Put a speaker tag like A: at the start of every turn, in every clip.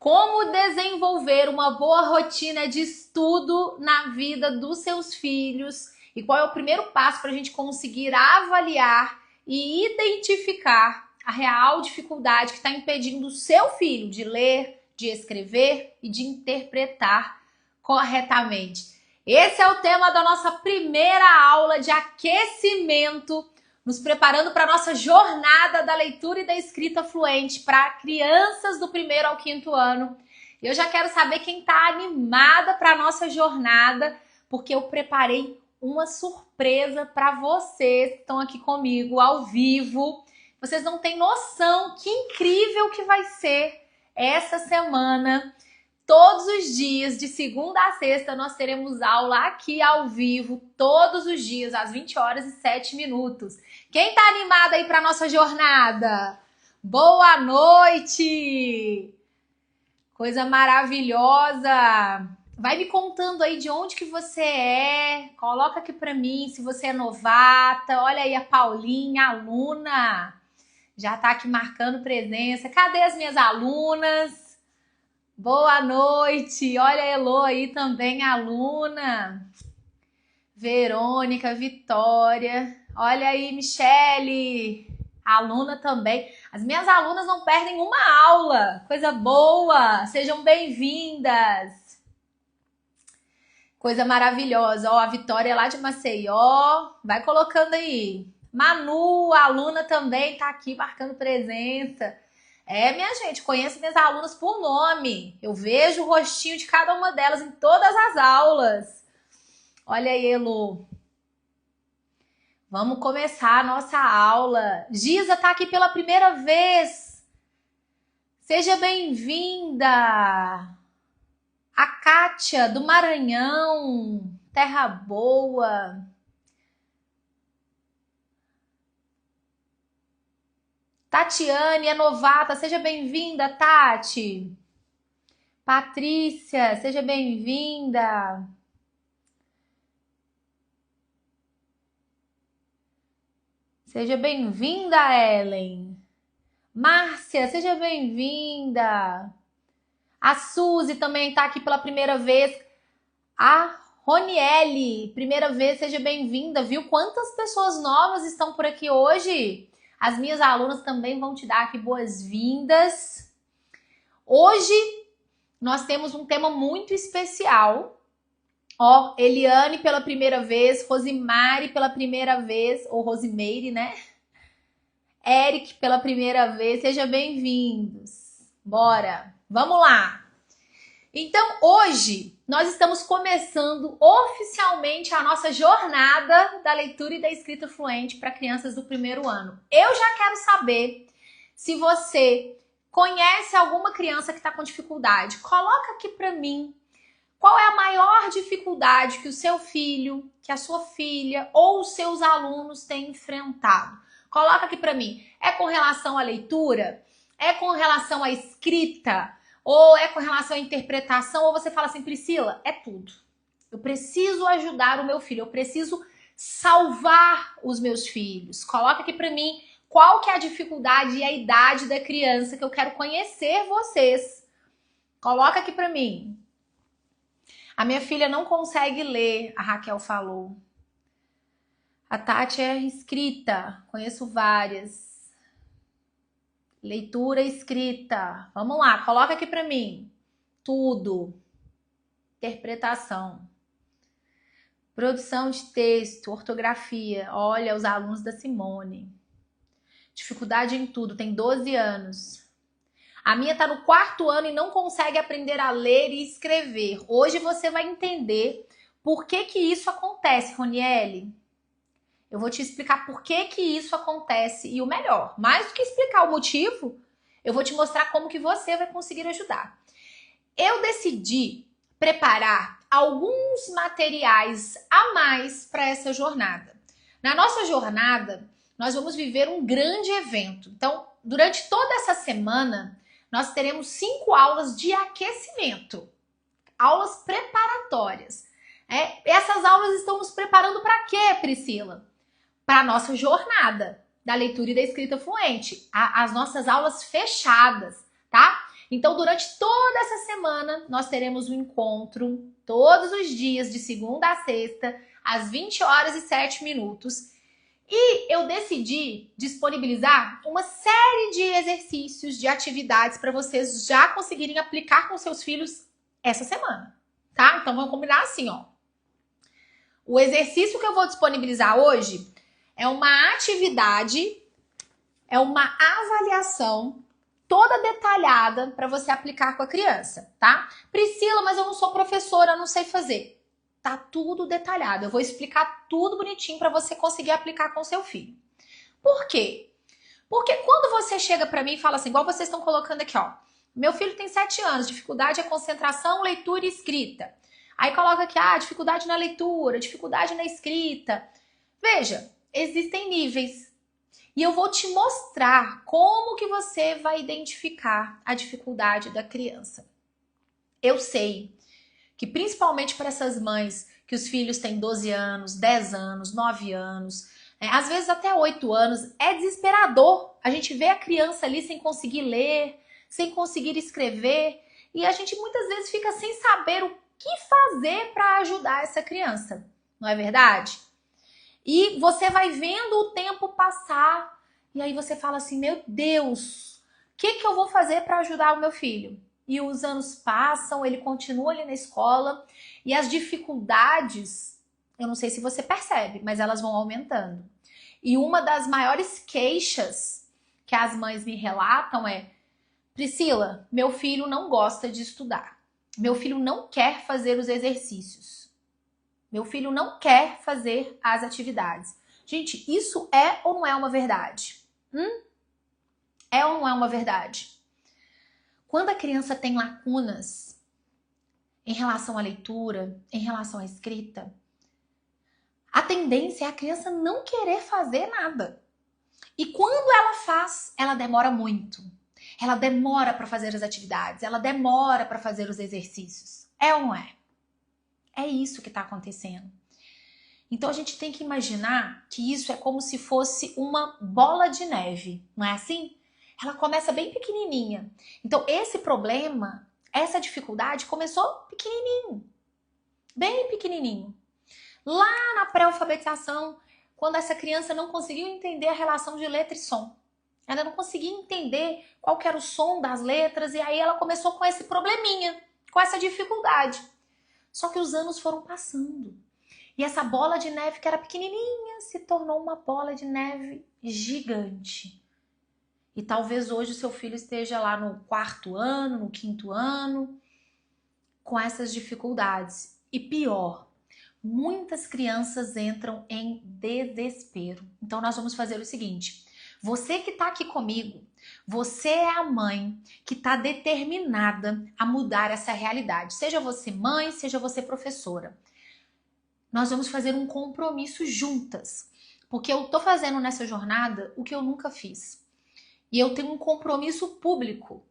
A: Como desenvolver uma boa rotina de estudo na vida dos seus filhos e qual é o primeiro passo para a gente conseguir avaliar e identificar a real dificuldade que está impedindo o seu filho de ler, de escrever e de interpretar corretamente. Esse é o tema da nossa primeira aula de aquecimento, nos preparando para a nossa jornada da leitura e da escrita fluente para crianças do 1º ao 5º ano. Eu já quero saber quem está animada para a nossa jornada, porque eu preparei uma surpresa para vocês que estão aqui comigo ao vivo. Vocês não têm noção que incrível que vai ser essa semana. Todos os dias, de segunda a sexta, nós teremos aula aqui ao vivo, todos os dias, às 20h07. Quem tá animado aí para nossa jornada? Boa noite! Coisa maravilhosa! Vai me contando aí de onde que você é, coloca aqui para mim se você é novata. Olha aí a Paulinha, aluna, já tá aqui marcando presença. Cadê as minhas alunas? Boa noite! Olha a Elô aí também, aluna. Verônica, Vitória. Olha aí, Michele, aluna também. As minhas alunas não perdem uma aula. Coisa boa! Sejam bem-vindas. Coisa maravilhosa. Ó, a Vitória lá de Maceió. Vai colocando aí. Manu, aluna também, tá aqui marcando presença. É, minha gente, conheço minhas alunas por nome. Eu vejo o rostinho de cada uma delas em todas as aulas. Olha aí, Elo. Vamos começar a nossa aula. Giza tá aqui pela primeira vez. Seja bem-vinda. A Kátia, do Maranhão. Terra boa. Tatiane é novata, seja bem-vinda, Tati. Patrícia, seja bem-vinda. Seja bem-vinda, Ellen. Márcia, seja bem-vinda. A Suzy também está aqui pela primeira vez. A Roniele, primeira vez, seja bem-vinda. Viu quantas pessoas novas estão por aqui hoje? As minhas alunas também vão te dar aqui boas-vindas. Hoje nós temos um tema muito especial. Ó, Eliane pela primeira vez, Rosimari pela primeira vez, ou Rosimeire, né? Eric pela primeira vez, sejam bem-vindos. Bora, vamos lá. Então, hoje nós estamos começando oficialmente a nossa jornada da leitura e da escrita fluente para crianças do 1º ano. Eu já quero saber se você conhece alguma criança que está com dificuldade. Coloca aqui para mim qual é a maior dificuldade que o seu filho, que a sua filha ou os seus alunos têm enfrentado. Coloca aqui para mim. É com relação à leitura? É com relação à escrita? Ou é com relação à interpretação, ou você fala assim, Priscila, é tudo. Eu preciso ajudar o meu filho, eu preciso salvar os meus filhos. Coloca aqui pra mim qual que é a dificuldade e a idade da criança que eu quero conhecer vocês. Coloca aqui pra mim. A minha filha não consegue ler, a Raquel falou. A Tati é escrita, conheço várias. Leitura escrita. Vamos lá, coloca aqui para mim. Tudo. Interpretação. Produção de texto, ortografia. Olha, os alunos da Simone. Dificuldade em tudo, tem 12 anos. A minha tá no 4º ano e não consegue aprender a ler e escrever. Hoje você vai entender por que que isso acontece, Roniele. Eu vou te explicar por que que isso acontece e o melhor, mais do que explicar o motivo, eu vou te mostrar como que você vai conseguir ajudar. Eu decidi preparar alguns materiais a mais para essa jornada. Na nossa jornada, nós vamos viver um grande evento. Então, durante toda essa semana, nós teremos 5 aulas de aquecimento, aulas preparatórias. Essas aulas estão nos preparando para quê, Priscila? Para a nossa jornada da leitura e da escrita fluente, as nossas aulas fechadas, tá? Então, durante toda essa semana, nós teremos um encontro todos os dias, de segunda a sexta, às 20 horas e 7 minutos. E eu decidi disponibilizar uma série de exercícios, de atividades para vocês já conseguirem aplicar com seus filhos essa semana, tá? Então vamos combinar assim, ó. O exercício que eu vou disponibilizar hoje é uma atividade, é uma avaliação toda detalhada para você aplicar com a criança, tá? Priscila, mas eu não sou professora, eu não sei fazer. Tá tudo detalhado. Eu vou explicar tudo bonitinho para você conseguir aplicar com seu filho. Por quê? Porque quando você chega para mim e fala assim, igual vocês estão colocando aqui, ó. Meu filho tem 7 anos, dificuldade é concentração, leitura e escrita. Aí coloca aqui, dificuldade na leitura, dificuldade na escrita. Veja, existem níveis. E eu vou te mostrar como que você vai identificar a dificuldade da criança. Eu sei que principalmente para essas mães que os filhos têm 12 anos, 10 anos, 9 anos, às vezes até 8 anos, é desesperador. A gente vê a criança ali sem conseguir ler, sem conseguir escrever, e a gente muitas vezes fica sem saber o que fazer para ajudar essa criança, não é verdade? E você vai vendo o tempo passar, e aí você fala assim, meu Deus, o que eu vou fazer para ajudar o meu filho? E os anos passam, ele continua ali na escola e as dificuldades, eu não sei se você percebe, mas elas vão aumentando. E uma das maiores queixas que as mães me relatam é: Priscila, meu filho não gosta de estudar. Meu filho não quer fazer os exercícios. Meu filho não quer fazer as atividades. Gente, isso é ou não é uma verdade? É ou não é uma verdade? Quando a criança tem lacunas em relação à leitura, em relação à escrita, a tendência é a criança não querer fazer nada. E quando ela faz, ela demora muito. Ela demora para fazer as atividades, ela demora para fazer os exercícios. É ou não é? É isso que está acontecendo. Então a gente tem que imaginar que isso é como se fosse uma bola de neve, não é assim? Ela começa bem pequenininha. Então esse problema, essa dificuldade começou pequenininho, bem pequenininho. Lá na pré-alfabetização, quando essa criança não conseguiu entender a relação de letra e som. Ela não conseguia entender qual que era o som das letras e aí ela começou com esse probleminha, com essa dificuldade. Só que os anos foram passando. E essa bola de neve que era pequenininha se tornou uma bola de neve gigante. E talvez hoje o seu filho esteja lá no 4º ano, no 5º ano, com essas dificuldades. E pior, muitas crianças entram em desespero. Então nós vamos fazer o seguinte: você que está aqui comigo, você é a mãe que está determinada a mudar essa realidade. Seja você mãe, seja você professora. Nós vamos fazer um compromisso juntas. Porque eu estou fazendo nessa jornada o que eu nunca fiz. E eu tenho um compromisso público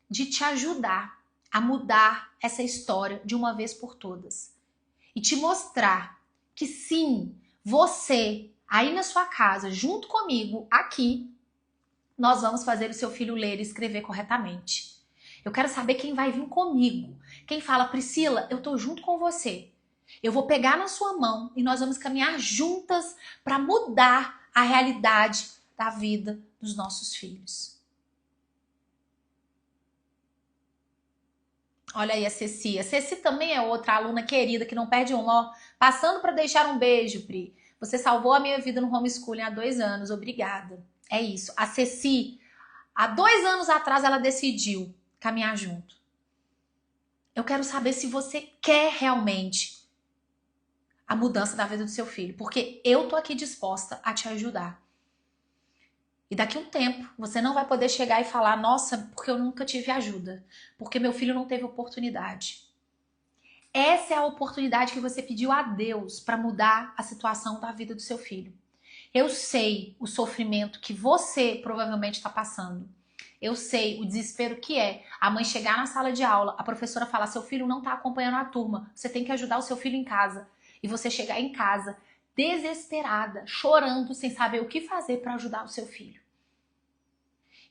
A: de te ajudar a mudar essa história de uma vez por todas. E te mostrar que sim, você, aí na sua casa, junto comigo, aqui, nós vamos fazer o seu filho ler e escrever corretamente. Eu quero saber quem vai vir comigo. Quem fala, Priscila, eu tô junto com você. Eu vou pegar na sua mão e nós vamos caminhar juntas para mudar a realidade da vida dos nossos filhos. Olha aí a Ceci. A Ceci também é outra aluna querida que não perde uma. Ó, passando para deixar um beijo, Pri. Você salvou a minha vida no homeschooling há 2 anos. Obrigada. É isso. A Ceci, há 2 anos atrás, ela decidiu caminhar junto. Eu quero saber se você quer realmente a mudança da vida do seu filho. Porque eu tô aqui disposta a te ajudar. E daqui a um tempo, você não vai poder chegar e falar, nossa, porque eu nunca tive ajuda. Porque meu filho não teve oportunidade. Essa é a oportunidade que você pediu a Deus para mudar a situação da vida do seu filho. Eu sei o sofrimento que você provavelmente está passando. Eu sei o desespero que é a mãe chegar na sala de aula, a professora falar, seu filho não está acompanhando a turma, você tem que ajudar o seu filho em casa. E você chegar em casa desesperada, chorando, sem saber o que fazer para ajudar o seu filho.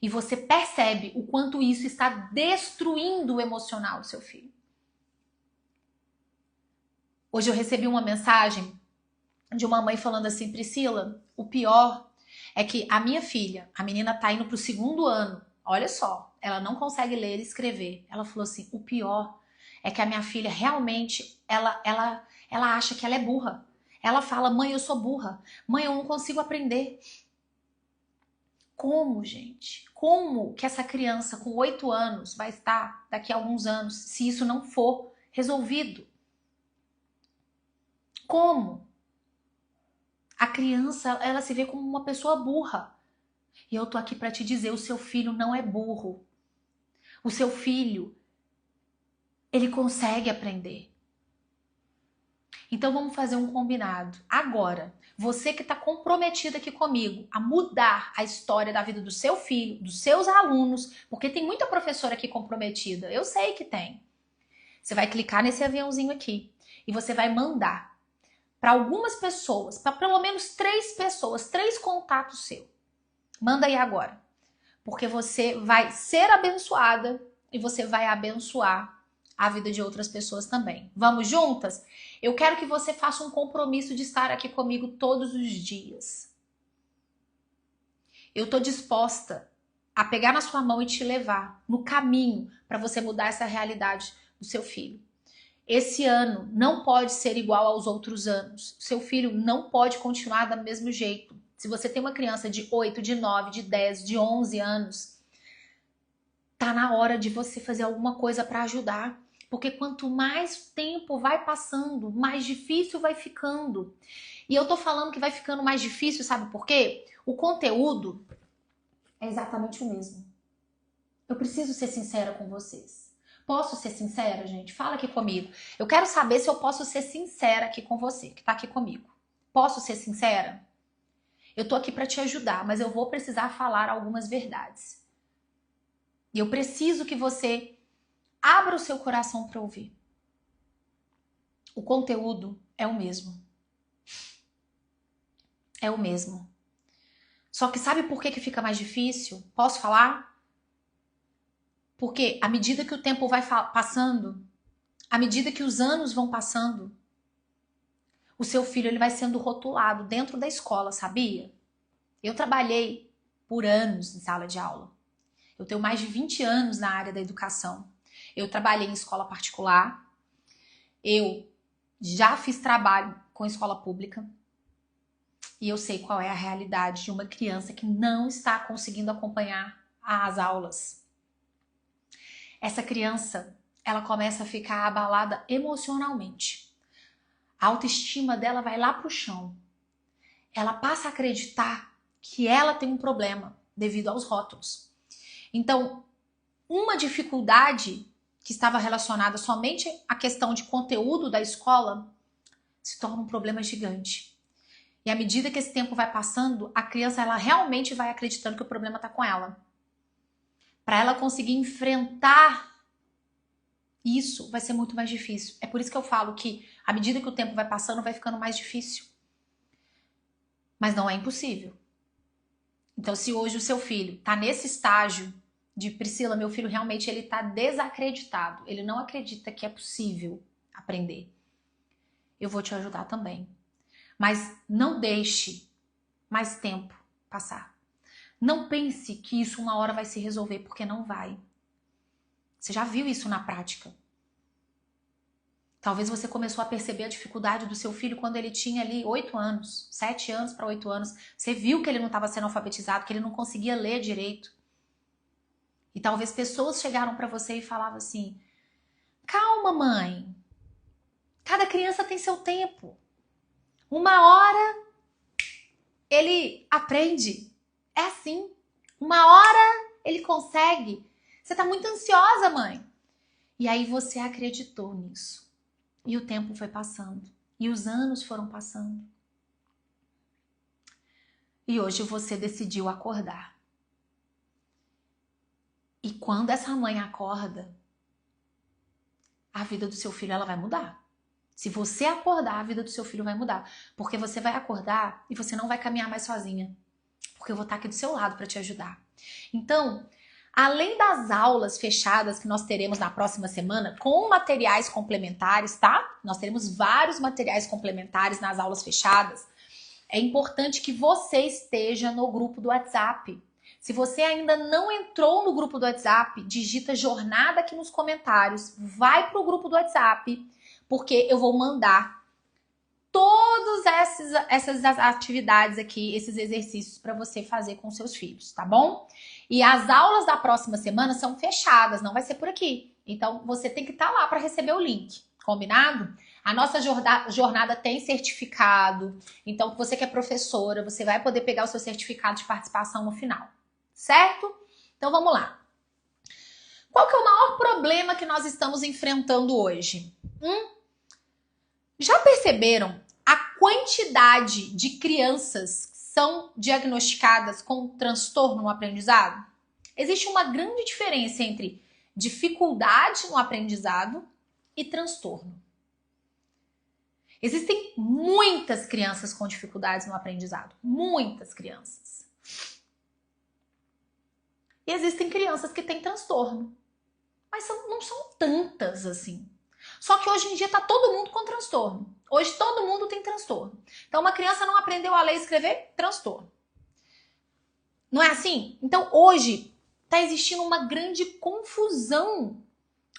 A: E você percebe o quanto isso está destruindo o emocional do seu filho. Hoje eu recebi uma mensagem de uma mãe falando assim: Priscila, o pior é que a minha filha, a menina tá indo pro 2º ano, olha só, ela não consegue ler e escrever. Ela falou assim: o pior é que a minha filha realmente, ela acha que ela é burra. Ela fala: mãe, eu sou burra. Mãe, eu não consigo aprender. Como, gente? Como que essa criança com 8 anos vai estar daqui a alguns anos se isso não for resolvido? Como? A criança, ela se vê como uma pessoa burra. E eu tô aqui para te dizer, o seu filho não é burro. O seu filho, ele consegue aprender. Então vamos fazer um combinado. Agora, você que está comprometido aqui comigo a mudar a história da vida do seu filho, dos seus alunos, porque tem muita professora aqui comprometida, eu sei que tem. Você vai clicar nesse aviãozinho aqui e você vai mandar para algumas pessoas, para pelo menos 3 pessoas, 3 contatos seus. Manda aí agora, porque você vai ser abençoada e você vai abençoar a vida de outras pessoas também. Vamos juntas? Eu quero que você faça um compromisso de estar aqui comigo todos os dias. Eu tô disposta a pegar na sua mão e te levar no caminho para você mudar essa realidade do seu filho. Esse ano não pode ser igual aos outros anos. Seu filho não pode continuar do mesmo jeito. Se você tem uma criança de 8, de 9, de 10, de 11 anos, tá na hora de você fazer alguma coisa para ajudar. Porque quanto mais tempo vai passando, mais difícil vai ficando. E eu tô falando que vai ficando mais difícil, sabe por quê? O conteúdo é exatamente o mesmo. Eu preciso ser sincera com vocês. Posso ser sincera, gente? Fala aqui comigo. Eu quero saber se eu posso ser sincera aqui com você, que tá aqui comigo. Posso ser sincera? Eu tô aqui para te ajudar, mas eu vou precisar falar algumas verdades. E eu preciso que você abra o seu coração para ouvir. O conteúdo é o mesmo. É o mesmo. Só que sabe por que fica mais difícil? Posso falar? Porque à medida que o tempo vai passando, à medida que os anos vão passando, o seu filho ele vai sendo rotulado dentro da escola, sabia? Eu trabalhei por anos em sala de aula. Eu tenho mais de 20 anos na área da educação. Eu trabalhei em escola particular. Eu já fiz trabalho com escola pública. E eu sei qual é a realidade de uma criança que não está conseguindo acompanhar as aulas. Essa criança, ela começa a ficar abalada emocionalmente. A autoestima dela vai lá pro chão. Ela passa a acreditar que ela tem um problema devido aos rótulos. Então, uma dificuldade que estava relacionada somente à questão de conteúdo da escola se torna um problema gigante. E à medida que esse tempo vai passando, a criança ela realmente vai acreditando que o problema está com ela. Para ela conseguir enfrentar isso, vai ser muito mais difícil. É por isso que eu falo que à medida que o tempo vai passando, vai ficando mais difícil. Mas não é impossível. Então, se hoje o seu filho está nesse estágio de Priscila, meu filho realmente ele está desacreditado, ele não acredita que é possível aprender, eu vou te ajudar também. Mas não deixe mais tempo passar. Não pense que isso uma hora vai se resolver, porque não vai. Você já viu isso na prática. Talvez você começou a perceber a dificuldade do seu filho quando ele tinha ali 8 anos, 7 anos para 8 anos. Você viu que ele não estava sendo alfabetizado, que ele não conseguia ler direito. E talvez pessoas chegaram para você e falavam assim: calma, mãe. Cada criança tem seu tempo. Uma hora ele aprende. É assim. Uma hora ele consegue. Você tá muito ansiosa, mãe. E aí você acreditou nisso. E o tempo foi passando. E os anos foram passando. E hoje você decidiu acordar. E quando essa mãe acorda, a vida do seu filho ela vai mudar. Se você acordar, a vida do seu filho vai mudar. Porque você vai acordar e você não vai caminhar mais sozinha. Porque eu vou estar aqui do seu lado para te ajudar. Então, além das aulas fechadas que nós teremos na próxima semana, com materiais complementares, tá? Nós teremos vários materiais complementares nas aulas fechadas. É importante que você esteja no grupo do WhatsApp. Se você ainda não entrou no grupo do WhatsApp, digita jornada aqui nos comentários, vai para o grupo do WhatsApp, porque eu vou mandar todas essas atividades aqui, esses exercícios para você fazer com seus filhos, tá bom? E as aulas da próxima semana são fechadas, não vai ser por aqui. Então, você tem que estar lá para receber o link, combinado? A nossa jornada tem certificado, então você que é professora, você vai poder pegar o seu certificado de participação no final, certo? Então, vamos lá. Qual que é o maior problema que nós estamos enfrentando hoje? Já perceberam a quantidade de crianças que são diagnosticadas com transtorno no aprendizado? Existe uma grande diferença entre dificuldade no aprendizado e transtorno. Existem muitas crianças com dificuldades no aprendizado. Muitas crianças. E existem crianças que têm transtorno. Mas não são tantas assim. Só que hoje em dia tá todo mundo com transtorno. Hoje todo mundo tem transtorno. Então uma criança não aprendeu a ler e escrever, transtorno. Não é assim? Então hoje tá existindo uma grande confusão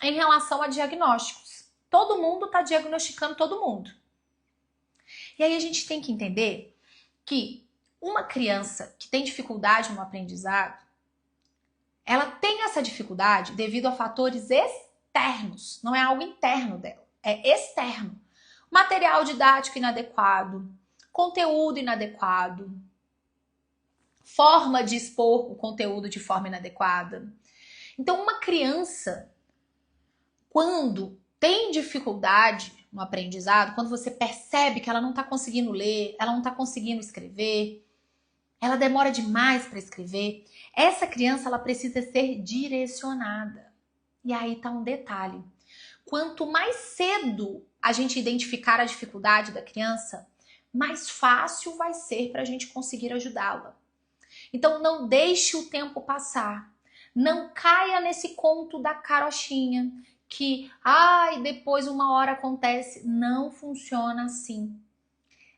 A: em relação a diagnósticos. Todo mundo tá diagnosticando todo mundo. E aí a gente tem que entender que uma criança que tem dificuldade no aprendizado, ela tem essa dificuldade devido a fatores externos, não é algo interno dela, é externo. Material didático inadequado, conteúdo inadequado, forma de expor o conteúdo de forma inadequada. Então, uma criança, quando tem dificuldade no aprendizado, quando você percebe que ela não está conseguindo ler, ela não está conseguindo escrever, ela demora demais para escrever, essa criança ela precisa ser direcionada. E aí está um detalhe. Quanto mais cedo a gente identificar a dificuldade da criança, mais fácil vai ser para a gente conseguir ajudá-la. Então não deixe o tempo passar. Não caia nesse conto da carochinha que, depois uma hora acontece. Não funciona assim.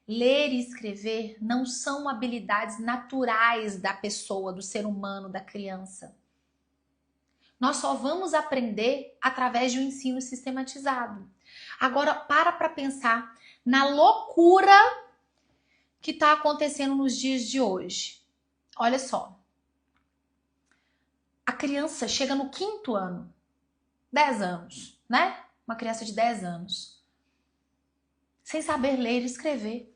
A: Ler e escrever não são habilidades naturais da pessoa, do ser humano, da criança. Nós só vamos aprender através de um ensino sistematizado. Agora, para pensar na loucura que está acontecendo nos dias de hoje. Olha só. A criança chega no 5º ano, 10 anos, né? Uma criança de 10 anos, sem saber ler e escrever.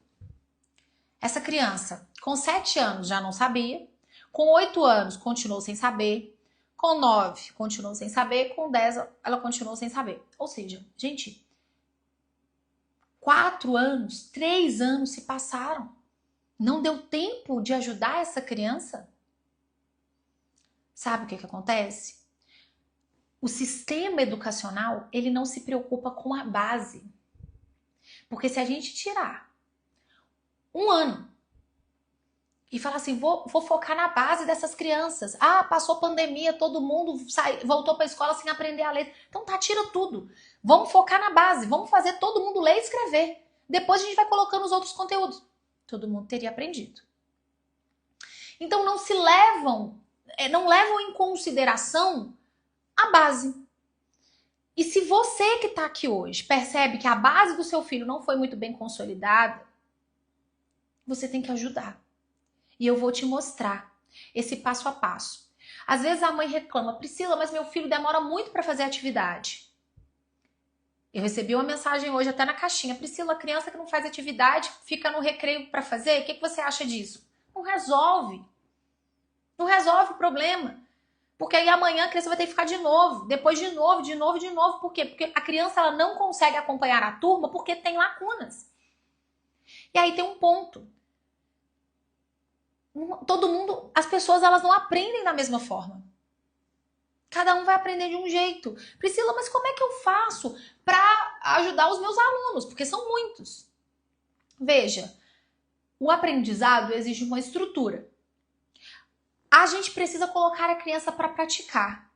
A: Essa criança, com 7 anos, já não sabia. Com 8 anos, continuou sem saber. Com 9, continuou sem saber. Com 10, ela continuou sem saber. Ou seja, gente, 4 anos, 3 anos se passaram. Não deu tempo de ajudar essa criança? Sabe o que acontece? O sistema educacional, ele não se preocupa com a base. Porque se a gente tirar 1 ano e falar assim, vou focar na base dessas crianças. Passou pandemia, todo mundo voltou para a escola sem aprender a ler. Então tira tudo. Vamos focar na base, vamos fazer todo mundo ler e escrever. Depois a gente vai colocando os outros conteúdos. Todo mundo teria aprendido. Então não levam em consideração a base. E se você que está aqui hoje percebe que a base do seu filho não foi muito bem consolidada, você tem que ajudar. E eu vou te mostrar esse passo a passo. Às vezes a mãe reclama, Priscila, mas meu filho demora muito para fazer atividade. Eu recebi uma mensagem hoje até na caixinha. Priscila, a criança que não faz atividade fica no recreio para fazer, o que você acha disso? Não resolve. Não resolve o problema. Porque aí amanhã a criança vai ter que ficar de novo, depois de novo. Por quê? Porque a criança ela não consegue acompanhar a turma porque tem lacunas. E aí tem um ponto. Todo mundo, as pessoas elas não aprendem da mesma forma. Cada um vai aprender de um jeito. Priscila, mas como é que eu faço para ajudar os meus alunos? Porque são muitos. Veja, o aprendizado exige uma estrutura. a gente precisa colocar a criança para praticar.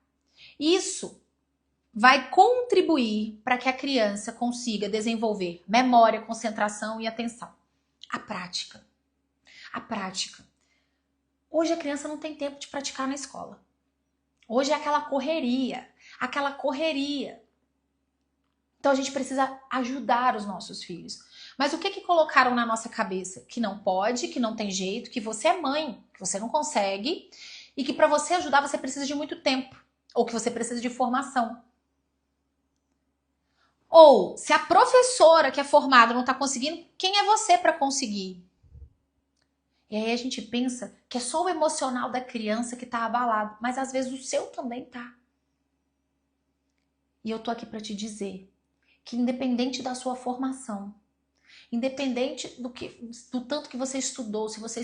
A: Isso vai contribuir para que a criança consiga desenvolver memória, concentração e atenção. A prática. A prática. Hoje a criança não tem tempo de praticar na escola. Hoje é aquela correria. Então a gente precisa ajudar os nossos filhos. Mas o que colocaram na nossa cabeça? Que não pode, que não tem jeito, que você é mãe, que você não consegue e que para você ajudar você precisa de muito tempo ou que você precisa de formação. Ou, se a professora que é formada não está conseguindo, quem é você para conseguir? E aí a gente pensa que é só o emocional da criança que está abalado, mas às vezes o seu também tá. E eu tô aqui para te dizer que independente da sua formação, independente do tanto que você estudou, se você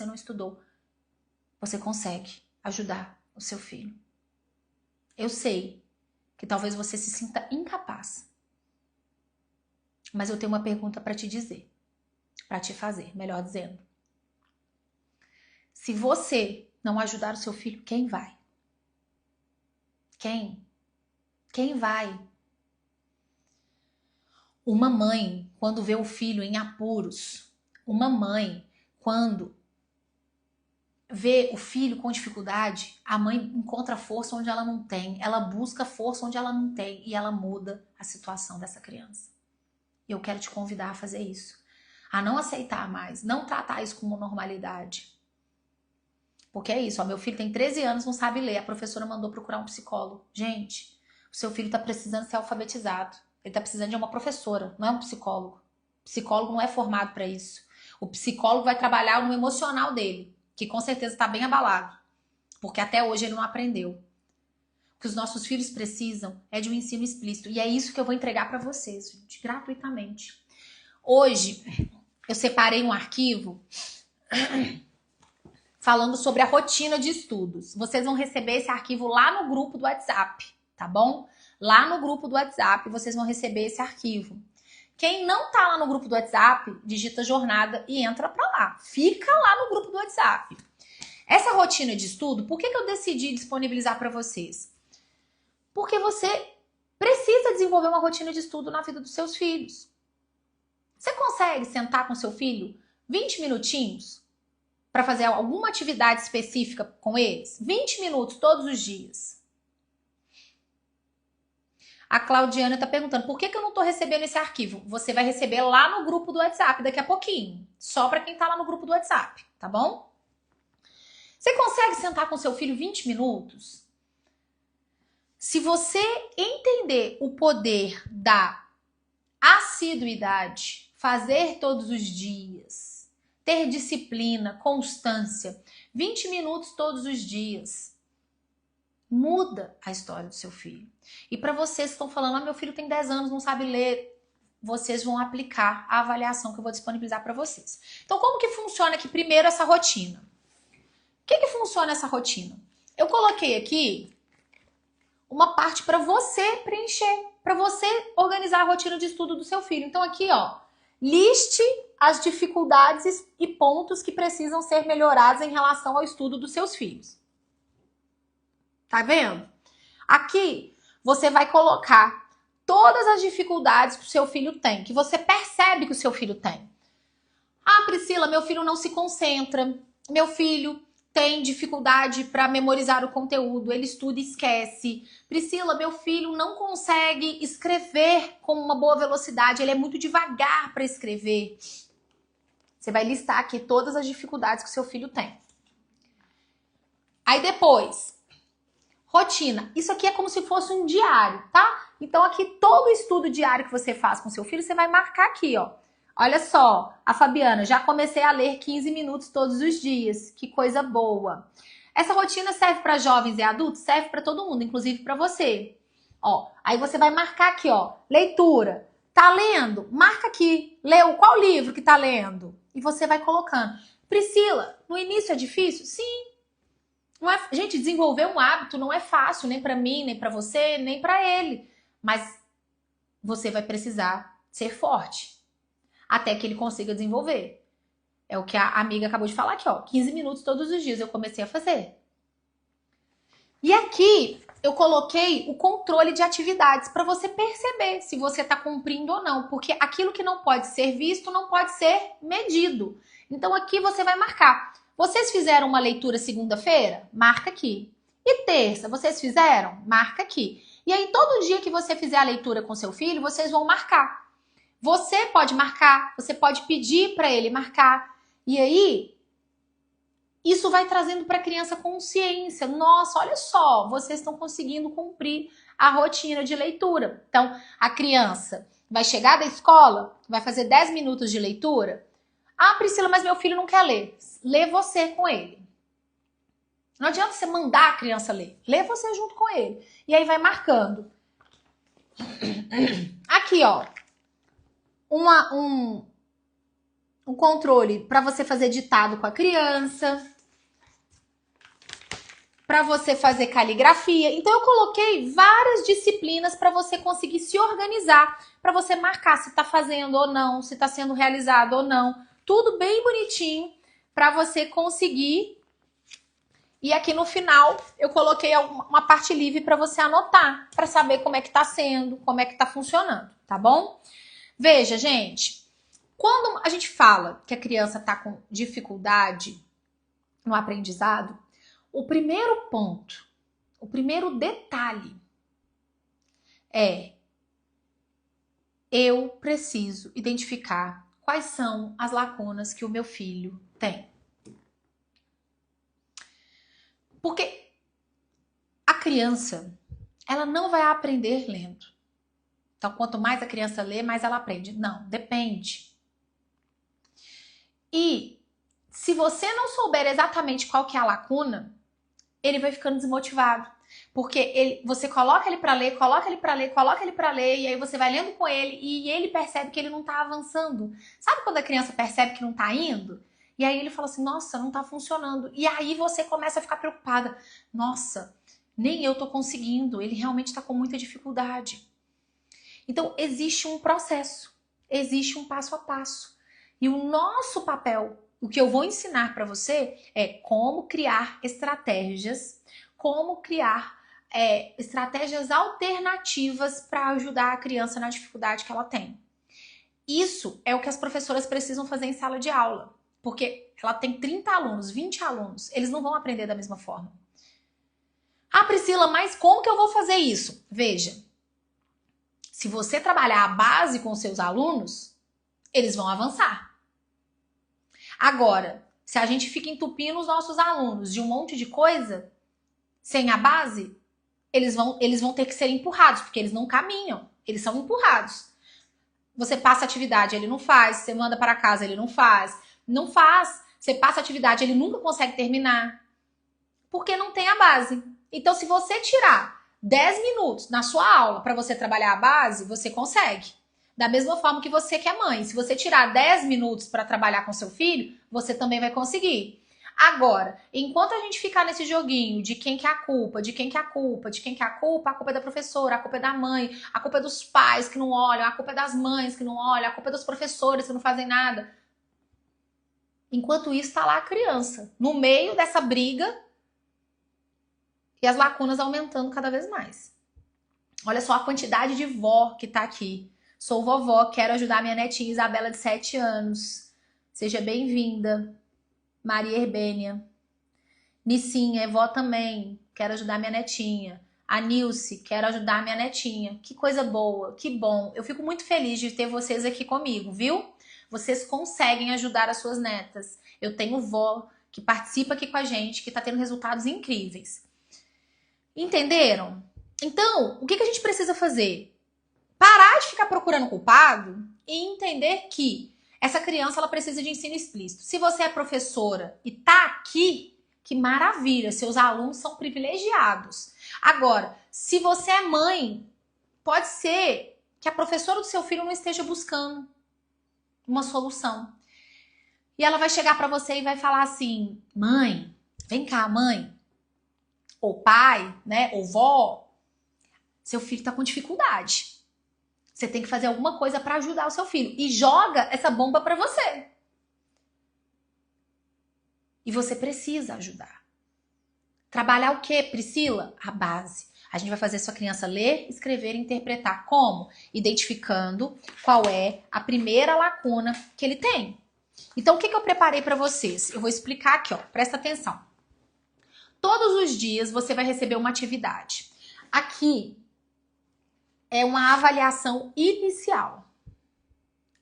A: não estudou, você consegue ajudar o seu filho. Eu sei que talvez você se sinta incapaz. Mas eu tenho uma pergunta para te dizer, para te fazer, melhor dizendo. Se você não ajudar o seu filho, quem vai? Quem? Quem vai? Uma mãe, quando vê o filho em apuros, uma mãe, quando vê o filho com dificuldade, a mãe encontra força onde ela não tem, ela busca força onde ela não tem e ela muda a situação dessa criança. E eu quero te convidar a fazer isso. A não aceitar mais, não tratar isso como normalidade. Porque é isso, ó, meu filho tem 13 anos, não sabe ler, a professora mandou procurar um psicólogo. Gente, o seu filho tá precisando ser alfabetizado. Ele tá precisando de uma professora, não é um psicólogo. O psicólogo não é formado para isso. O psicólogo vai trabalhar no emocional dele, que com certeza tá bem abalado. Porque até hoje ele não aprendeu. O que os nossos filhos precisam é de um ensino explícito. E é isso que eu vou entregar para vocês, gente, gratuitamente. Hoje, eu separei um arquivo falando sobre a rotina de estudos. Vocês vão receber esse arquivo lá no grupo do WhatsApp, tá bom? Lá no grupo do WhatsApp, vocês vão receber esse arquivo. Quem não tá lá no grupo do WhatsApp, digita jornada e entra pra lá. Fica lá no grupo do WhatsApp. Essa rotina de estudo, por que eu decidi disponibilizar para vocês? Porque você precisa desenvolver uma rotina de estudo na vida dos seus filhos. Você consegue sentar com seu filho 20 minutinhos para fazer alguma atividade específica com eles? 20 minutos todos os dias. A Claudiana está perguntando, por que eu não estou recebendo esse arquivo? Você vai receber lá no grupo do WhatsApp daqui a pouquinho. Só para quem está lá no grupo do WhatsApp, tá bom? Você consegue sentar com seu filho 20 minutos? Se você entender o poder da assiduidade, fazer todos os dias, ter disciplina, constância, 20 minutos todos os dias, muda a história do seu filho. E para vocês que estão falando, meu filho tem 10 anos, não sabe ler, vocês vão aplicar a avaliação que eu vou disponibilizar para vocês. Então, como que funciona aqui primeiro essa rotina? O que funciona essa rotina? Eu coloquei aqui uma parte para você preencher, para você organizar a rotina de estudo do seu filho. Então aqui, ó, liste as dificuldades e pontos que precisam ser melhorados em relação ao estudo dos seus filhos. Tá vendo? Aqui você vai colocar todas as dificuldades que o seu filho tem, que você percebe que o seu filho tem. Ah, Priscila, meu filho não se concentra, meu filho tem dificuldade para memorizar o conteúdo, ele estuda e esquece. Priscila, meu filho não consegue escrever com uma boa velocidade, ele é muito devagar para escrever. Você vai listar aqui todas as dificuldades que o seu filho tem. Aí depois, rotina. Isso aqui é como se fosse um diário, tá? Então aqui todo o estudo diário que você faz com seu filho, você vai marcar aqui, ó. Olha só, a Fabiana, já comecei a ler 15 minutos todos os dias. Que coisa boa. Essa rotina serve para jovens e adultos? Serve para todo mundo, inclusive para você. Ó, aí você vai marcar aqui, ó, leitura. Tá lendo? Marca aqui. Leu qual livro que tá lendo? E você vai colocando. Priscila, no início é difícil? Sim. Não é, gente, desenvolver um hábito não é fácil, nem para mim, nem para você, nem para ele. Mas você vai precisar ser forte até que ele consiga desenvolver. É o que a amiga acabou de falar aqui, ó. 15 minutos todos os dias eu comecei a fazer. E aqui eu coloquei o controle de atividades para você perceber se você está cumprindo ou não, porque aquilo que não pode ser visto não pode ser medido. Então aqui você vai marcar. Vocês fizeram uma leitura segunda-feira? Marca aqui. E terça, vocês fizeram? Marca aqui. E aí todo dia que você fizer a leitura com seu filho, vocês vão marcar. Você pode marcar, você pode pedir para ele marcar. E aí isso vai trazendo para a criança consciência. Nossa, olha só, vocês estão conseguindo cumprir a rotina de leitura. Então, a criança vai chegar da escola, vai fazer 10 minutos de leitura. Ah, Priscila, mas meu filho não quer ler. Lê você com ele. Não adianta você mandar a criança ler. Lê você junto com ele. E aí vai marcando. Aqui, ó. Um controle para você fazer ditado com a criança, para você fazer caligrafia. Então eu coloquei várias disciplinas para você conseguir se organizar, para você marcar se está fazendo ou não, se está sendo realizado ou não. Tudo bem bonitinho para você conseguir. E aqui no final eu coloquei uma parte livre para você anotar, para saber como é que está sendo, como é que está funcionando, tá bom? Veja, gente, quando a gente fala que a criança está com dificuldade no aprendizado, o primeiro ponto, o primeiro detalhe é: eu preciso identificar quais são as lacunas que o meu filho tem. Porque a criança, ela não vai aprender lendo. Então, quanto mais a criança lê, mais ela aprende. Não, depende. E se você não souber exatamente qual que é a lacuna, ele vai ficando desmotivado. Porque você coloca ele para ler, coloca ele para ler, coloca ele para ler, e aí você vai lendo com ele e ele percebe que ele não tá avançando. Sabe quando a criança percebe que não tá indo? E aí ele fala assim, nossa, não tá funcionando. E aí você começa a ficar preocupada. Nossa, nem eu tô conseguindo, ele realmente tá com muita dificuldade. Então existe um processo, existe um passo a passo. E o nosso papel, o que eu vou ensinar para você é como criar estratégias, como criar estratégias alternativas para ajudar a criança na dificuldade que ela tem. Isso é o que as professoras precisam fazer em sala de aula, porque ela tem 30 alunos, 20 alunos, eles não vão aprender da mesma forma. Ah, Priscila, mas como que eu vou fazer isso? Veja, se você trabalhar a base com seus alunos, eles vão avançar. Agora, se a gente fica entupindo os nossos alunos de um monte de coisa, sem a base, eles vão ter que ser empurrados, porque eles não caminham, eles são empurrados. Você passa atividade, ele não faz, você manda para casa, ele não faz. Não faz, você passa atividade, ele nunca consegue terminar, porque não tem a base. Então, se você tirar 10 minutos na sua aula para você trabalhar a base, você consegue. Da mesma forma que você que é mãe. Se você tirar 10 minutos para trabalhar com seu filho, você também vai conseguir. Agora, enquanto a gente ficar nesse joguinho de quem que é a culpa, de quem que é a culpa, de quem que é a culpa é da professora, a culpa é da mãe, a culpa é dos pais que não olham, a culpa é das mães que não olham, a culpa é dos professores que não fazem nada. Enquanto isso, está lá a criança, no meio dessa briga e as lacunas aumentando cada vez mais. Olha só a quantidade de vó que tá aqui. Sou vovó, quero ajudar minha netinha Isabela de 7 anos. Seja bem-vinda. Maria Herbênia. Nissinha, é vó também. Quero ajudar minha netinha. A Nilce, quero ajudar minha netinha. Que coisa boa, que bom. Eu fico muito feliz de ter vocês aqui comigo, viu? Vocês conseguem ajudar as suas netas. Eu tenho vó que participa aqui com a gente, que tá tendo resultados incríveis. Entenderam? Então, o que a gente precisa fazer? Parar de ficar procurando culpado e entender que essa criança ela precisa de ensino explícito. Se você é professora e tá aqui, que maravilha, seus alunos são privilegiados. Agora, se você é mãe, pode ser que a professora do seu filho não esteja buscando uma solução. E ela vai chegar para você e vai falar assim, mãe, vem cá, mãe, ou pai, né, ou vó, seu filho tá com dificuldade. Você tem que fazer alguma coisa para ajudar o seu filho. E joga essa bomba para você. E você precisa ajudar. Trabalhar o quê, Priscila? A base. A gente vai fazer sua criança ler, escrever e interpretar. Como? Identificando qual é a primeira lacuna que ele tem. Então, o que eu preparei para vocês? Eu vou explicar aqui, ó. Presta atenção. Todos os dias você vai receber uma atividade. Aqui é uma avaliação inicial.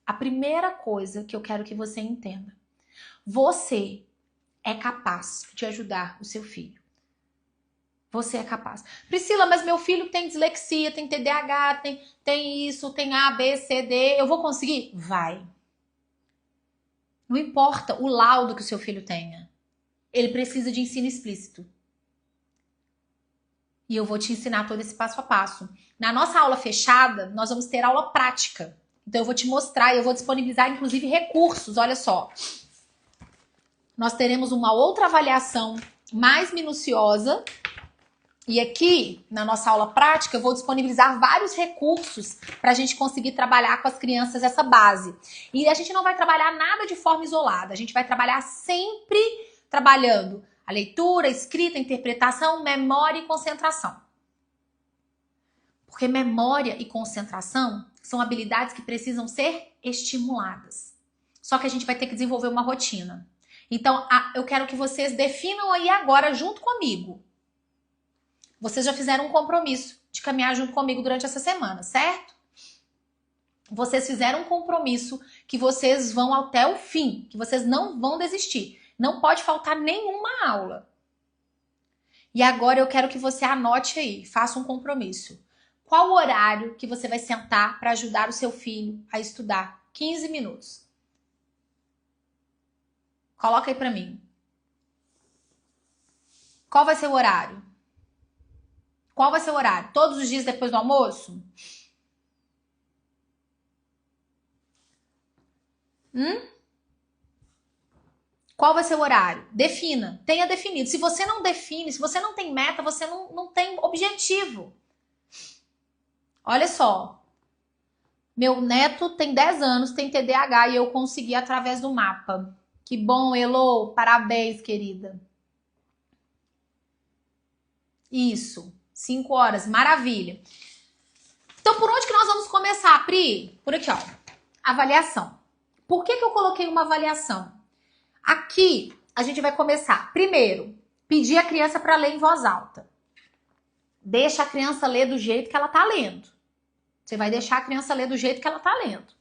A: A primeira coisa que eu quero que você entenda. Você é capaz de ajudar o seu filho. Você é capaz. Priscila, mas meu filho tem dislexia, tem TDAH, tem isso, tem A, B, C, D. Eu vou conseguir? Vai. Não importa o laudo que o seu filho tenha. Ele precisa de ensino explícito. E eu vou te ensinar todo esse passo a passo. Na nossa aula fechada, nós vamos ter aula prática. Então eu vou te mostrar e eu vou disponibilizar, inclusive, recursos. Olha só. Nós teremos uma outra avaliação mais minuciosa. E aqui, na nossa aula prática, eu vou disponibilizar vários recursos para a gente conseguir trabalhar com as crianças essa base. E a gente não vai trabalhar nada de forma isolada. A gente vai trabalhar sempre trabalhando a leitura, a escrita, a interpretação, memória e concentração. Porque memória e concentração são habilidades que precisam ser estimuladas. Só que a gente vai ter que desenvolver uma rotina. Então, eu quero que vocês definam aí agora junto comigo. Vocês já fizeram um compromisso de caminhar junto comigo durante essa semana, certo? Vocês fizeram um compromisso que vocês vão até o fim, que vocês não vão desistir. Não pode faltar nenhuma aula. E agora eu quero que você anote aí, faça um compromisso. Qual o horário que você vai sentar para ajudar o seu filho a estudar? 15 minutos. Coloca aí para mim. Qual vai ser o horário? Qual vai ser o horário? Todos os dias depois do almoço? Qual vai ser o horário? Defina. Tenha definido. Se você não define, se você não tem meta, você não tem objetivo. Olha só. Meu neto tem 10 anos, tem TDAH e eu consegui através do mapa. Que bom, Elô. Parabéns, querida. Isso. 5 horas. Maravilha. Então, por onde que nós vamos começar, Pri? Por aqui, ó. Avaliação. Por que eu coloquei uma avaliação? Aqui, a gente vai começar. Primeiro, pedir a criança para ler em voz alta. Deixa a criança ler do jeito que ela tá lendo. Você vai deixar a criança ler do jeito que ela tá lendo.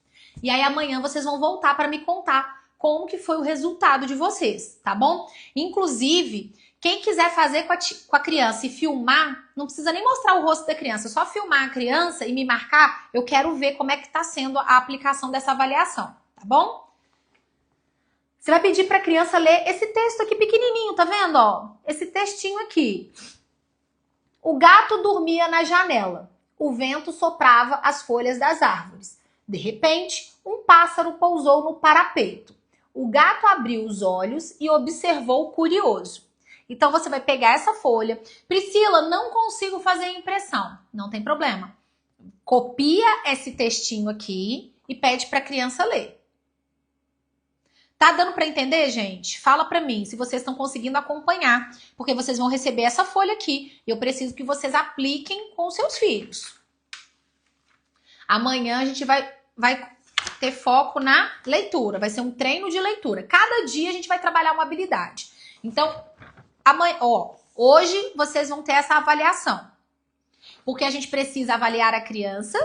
A: E aí, amanhã, vocês vão voltar para me contar como que foi o resultado de vocês, tá bom? Inclusive, quem quiser fazer com a criança e filmar, não precisa nem mostrar o rosto da criança, só filmar a criança e me marcar, eu quero ver como é que tá sendo a aplicação dessa avaliação, tá bom? Você vai pedir para a criança ler esse texto aqui pequenininho, tá vendo, ó? Esse textinho aqui. O gato dormia na janela. O vento soprava as folhas das árvores. De repente, um pássaro pousou no parapeito. O gato abriu os olhos e observou curioso. Então, você vai pegar essa folha. Priscila, não consigo fazer impressão. Não tem problema. Copia esse textinho aqui e pede para a criança ler. Tá dando para entender, gente? Fala para mim se vocês estão conseguindo acompanhar, porque vocês vão receber essa folha aqui. Eu preciso que vocês apliquem com seus filhos. Amanhã a gente vai ter foco na leitura. Vai ser um treino de leitura. Cada dia a gente vai trabalhar uma habilidade. Então, amanhã, hoje vocês vão ter essa avaliação. Porque a gente precisa avaliar a criança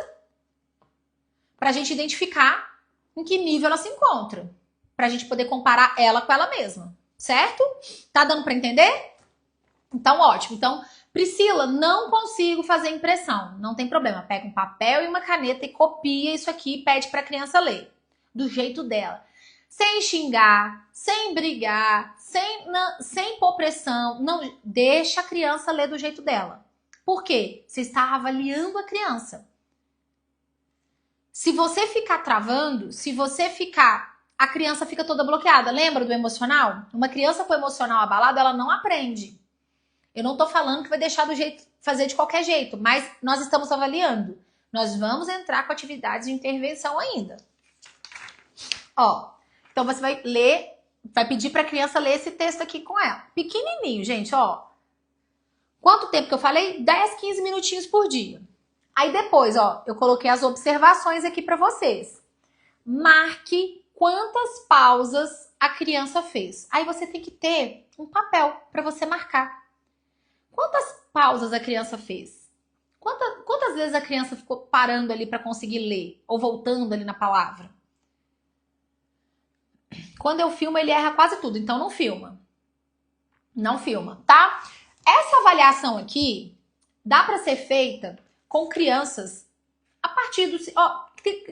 A: para a gente identificar em que nível ela se encontra. Para a gente poder comparar ela com ela mesma. Certo? Tá dando para entender? Então, ótimo. Então, Priscila, não consigo fazer impressão. Não tem problema. Pega um papel e uma caneta e copia isso aqui e pede para a criança ler. Do jeito dela. Sem xingar, sem brigar, sem pôr pressão. Não, deixa a criança ler do jeito dela. Por quê? Você está avaliando a criança. Se você ficar travando, a criança fica toda bloqueada. Lembra do emocional? Uma criança com o emocional abalado, ela não aprende. Eu não tô falando que vai deixar fazer de qualquer jeito, mas nós estamos avaliando. Nós vamos entrar com atividades de intervenção ainda. Ó, então você vai ler vai pedir para a criança ler esse texto aqui com ela. Pequenininho, gente, ó. Quanto tempo que eu falei? 10, 15 minutinhos por dia. Aí depois, ó, eu coloquei as observações aqui para vocês. Marque quantas pausas a criança fez. Aí você tem que ter um papel para você marcar. Quantas pausas a criança fez? Quantas vezes a criança ficou parando ali para conseguir ler? Ou voltando ali na palavra? Quando eu filmo, ele erra quase tudo, então não filma. Não filma, tá? Essa avaliação aqui dá para ser feita com crianças a partir do... Ó,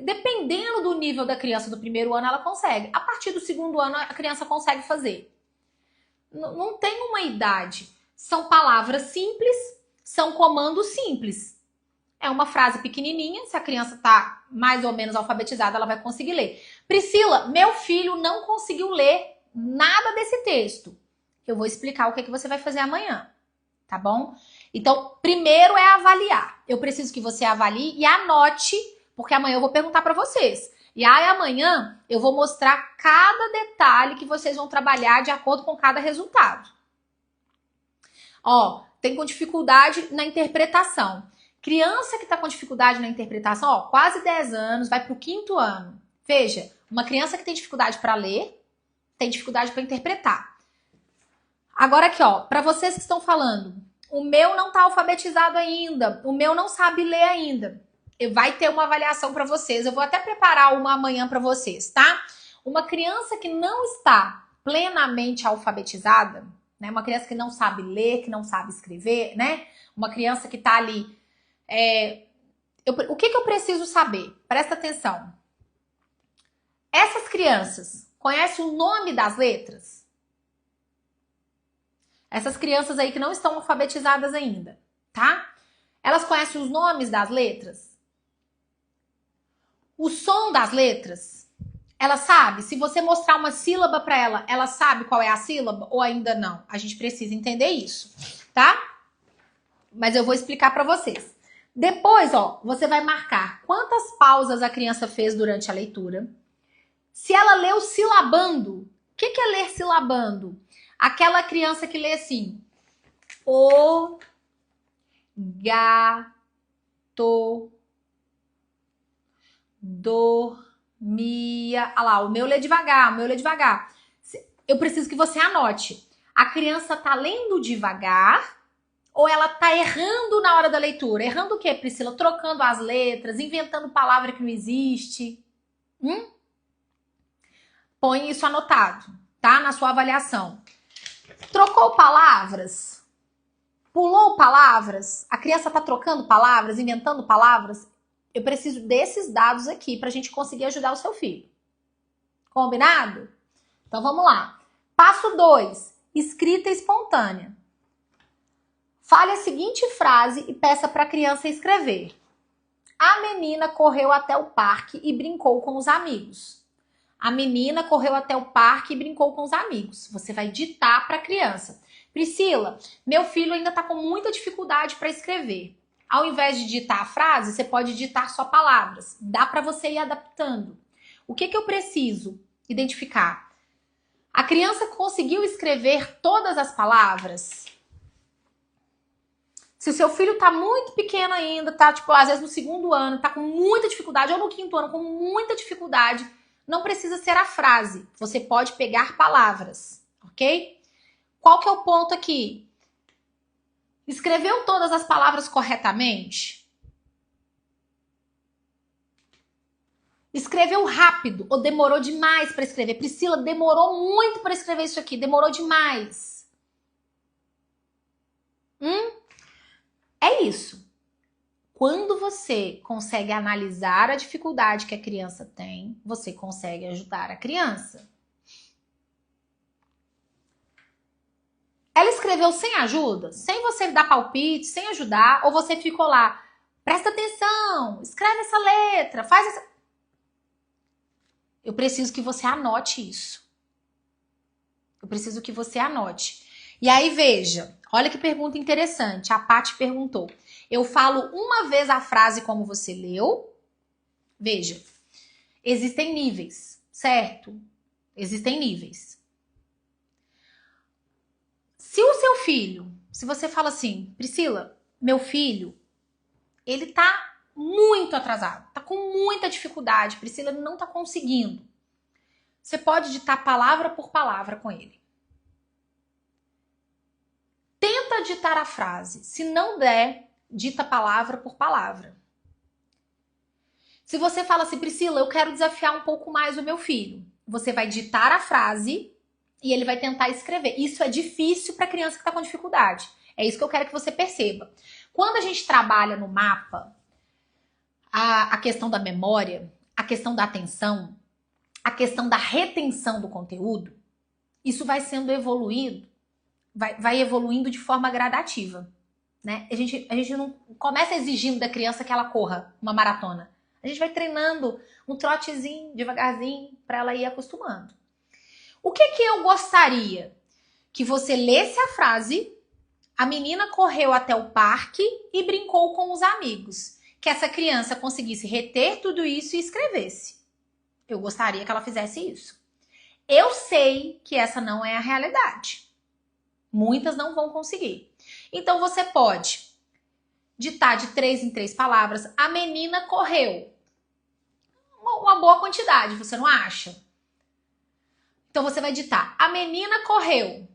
A: dependendo do nível da criança do primeiro ano, ela consegue. A partir do segundo ano, a criança consegue fazer. Não tem uma idade. São palavras simples, são comandos simples. É uma frase pequenininha, se a criança tá mais ou menos alfabetizada, ela vai conseguir ler. Priscila, meu filho não conseguiu ler nada desse texto. Eu vou explicar o que você vai fazer amanhã, tá bom? Então, primeiro é avaliar. Eu preciso que você avalie e anote, porque amanhã eu vou perguntar para vocês. E aí amanhã eu vou mostrar cada detalhe que vocês vão trabalhar de acordo com cada resultado. Ó, tem com dificuldade na interpretação. Criança que está com dificuldade na interpretação, ó, quase 10 anos, vai para o 5º ano. Veja, uma criança que tem dificuldade para ler, tem dificuldade para interpretar. Agora aqui, ó, para vocês que estão falando, o meu não está alfabetizado ainda, o meu não sabe ler ainda. Vai ter uma avaliação para vocês, eu vou até preparar uma amanhã para vocês, tá? Uma criança que não está plenamente alfabetizada, né? Uma criança que não sabe ler, que não sabe escrever, né? Uma criança que está ali... o que eu preciso saber? Presta atenção. Essas crianças conhecem o nome das letras? Essas crianças aí que não estão alfabetizadas ainda, tá? Elas conhecem os nomes das letras? O som das letras? Ela sabe? Se você mostrar uma sílaba para ela, ela sabe qual é a sílaba ou ainda não? A gente precisa entender isso, tá? Mas eu vou explicar para vocês. Depois, ó, você vai marcar quantas pausas a criança fez durante a leitura. Se ela leu silabando, o que é ler silabando? Aquela criança que lê assim: o, gato, dormia. Olha lá, o meu lê devagar, o meu lê devagar. Eu preciso que você anote. A criança tá lendo devagar ou ela tá errando na hora da leitura? Errando o quê, Priscila? Trocando as letras, inventando palavra que não existe. Põe isso anotado, tá? Na sua avaliação. Trocou palavras? Pulou palavras? A criança tá trocando palavras, inventando palavras? Eu preciso desses dados aqui pra gente conseguir ajudar o seu filho. Combinado? Então vamos lá. Passo 2. Escrita espontânea. Fale a seguinte frase e peça para a criança escrever. A menina correu até o parque e brincou com os amigos. A menina correu até o parque e brincou com os amigos. Você vai ditar para a criança. Priscila, meu filho ainda está com muita dificuldade para escrever. Ao invés de ditar a frase, você pode ditar só palavras. Dá para você ir adaptando. O que eu preciso identificar? A criança conseguiu escrever todas as palavras? Se o seu filho tá muito pequeno ainda, tá tipo, às vezes no 2º ano, tá com muita dificuldade, ou no 5º ano com muita dificuldade, não precisa ser a frase. Você pode pegar palavras, ok? Qual que é o ponto aqui? Escreveu todas as palavras corretamente? Escreveu rápido ou demorou demais para escrever? Priscila, demorou muito para escrever isso aqui, demorou demais. É isso. Quando você consegue analisar a dificuldade que a criança tem, você consegue ajudar a criança. Ela escreveu sem ajuda? Sem você dar palpite, sem ajudar? Ou você ficou lá, presta atenção, escreve essa letra, faz essa... Eu preciso que você anote isso. Eu preciso que você anote. E aí, veja, olha que pergunta interessante. A Paty perguntou. Eu falo uma vez a frase como você leu. Veja, existem níveis, certo? Existem níveis. Se o seu filho, se você fala assim, Priscila, meu filho, ele tá muito atrasado, tá com muita dificuldade, Priscila, ele não tá conseguindo. Você pode ditar palavra por palavra com ele. Tenta ditar a frase. Se não der, dita palavra por palavra. Se você fala assim, Priscila, eu quero desafiar um pouco mais o meu filho, você vai ditar a frase e ele vai tentar escrever. Isso é difícil para criança que está com dificuldade. É isso que eu quero que você perceba. Quando a gente trabalha no mapa, a questão da memória, a questão da atenção, a questão da retenção do conteúdo, isso vai sendo evoluído, vai evoluindo de forma gradativa, né? A gente não começa exigindo da criança que ela corra uma maratona. A gente vai treinando um trotezinho, devagarzinho, para ela ir acostumando. O que eu gostaria? Que você lesse a frase, a menina correu até o parque e brincou com os amigos. Que essa criança conseguisse reter tudo isso e escrevesse. Eu gostaria que ela fizesse isso. Eu sei que essa não é a realidade. Muitas não vão conseguir. Então você pode ditar de 3 em 3 palavras. A menina correu. Uma boa quantidade, você não acha? Então você vai ditar, a menina correu.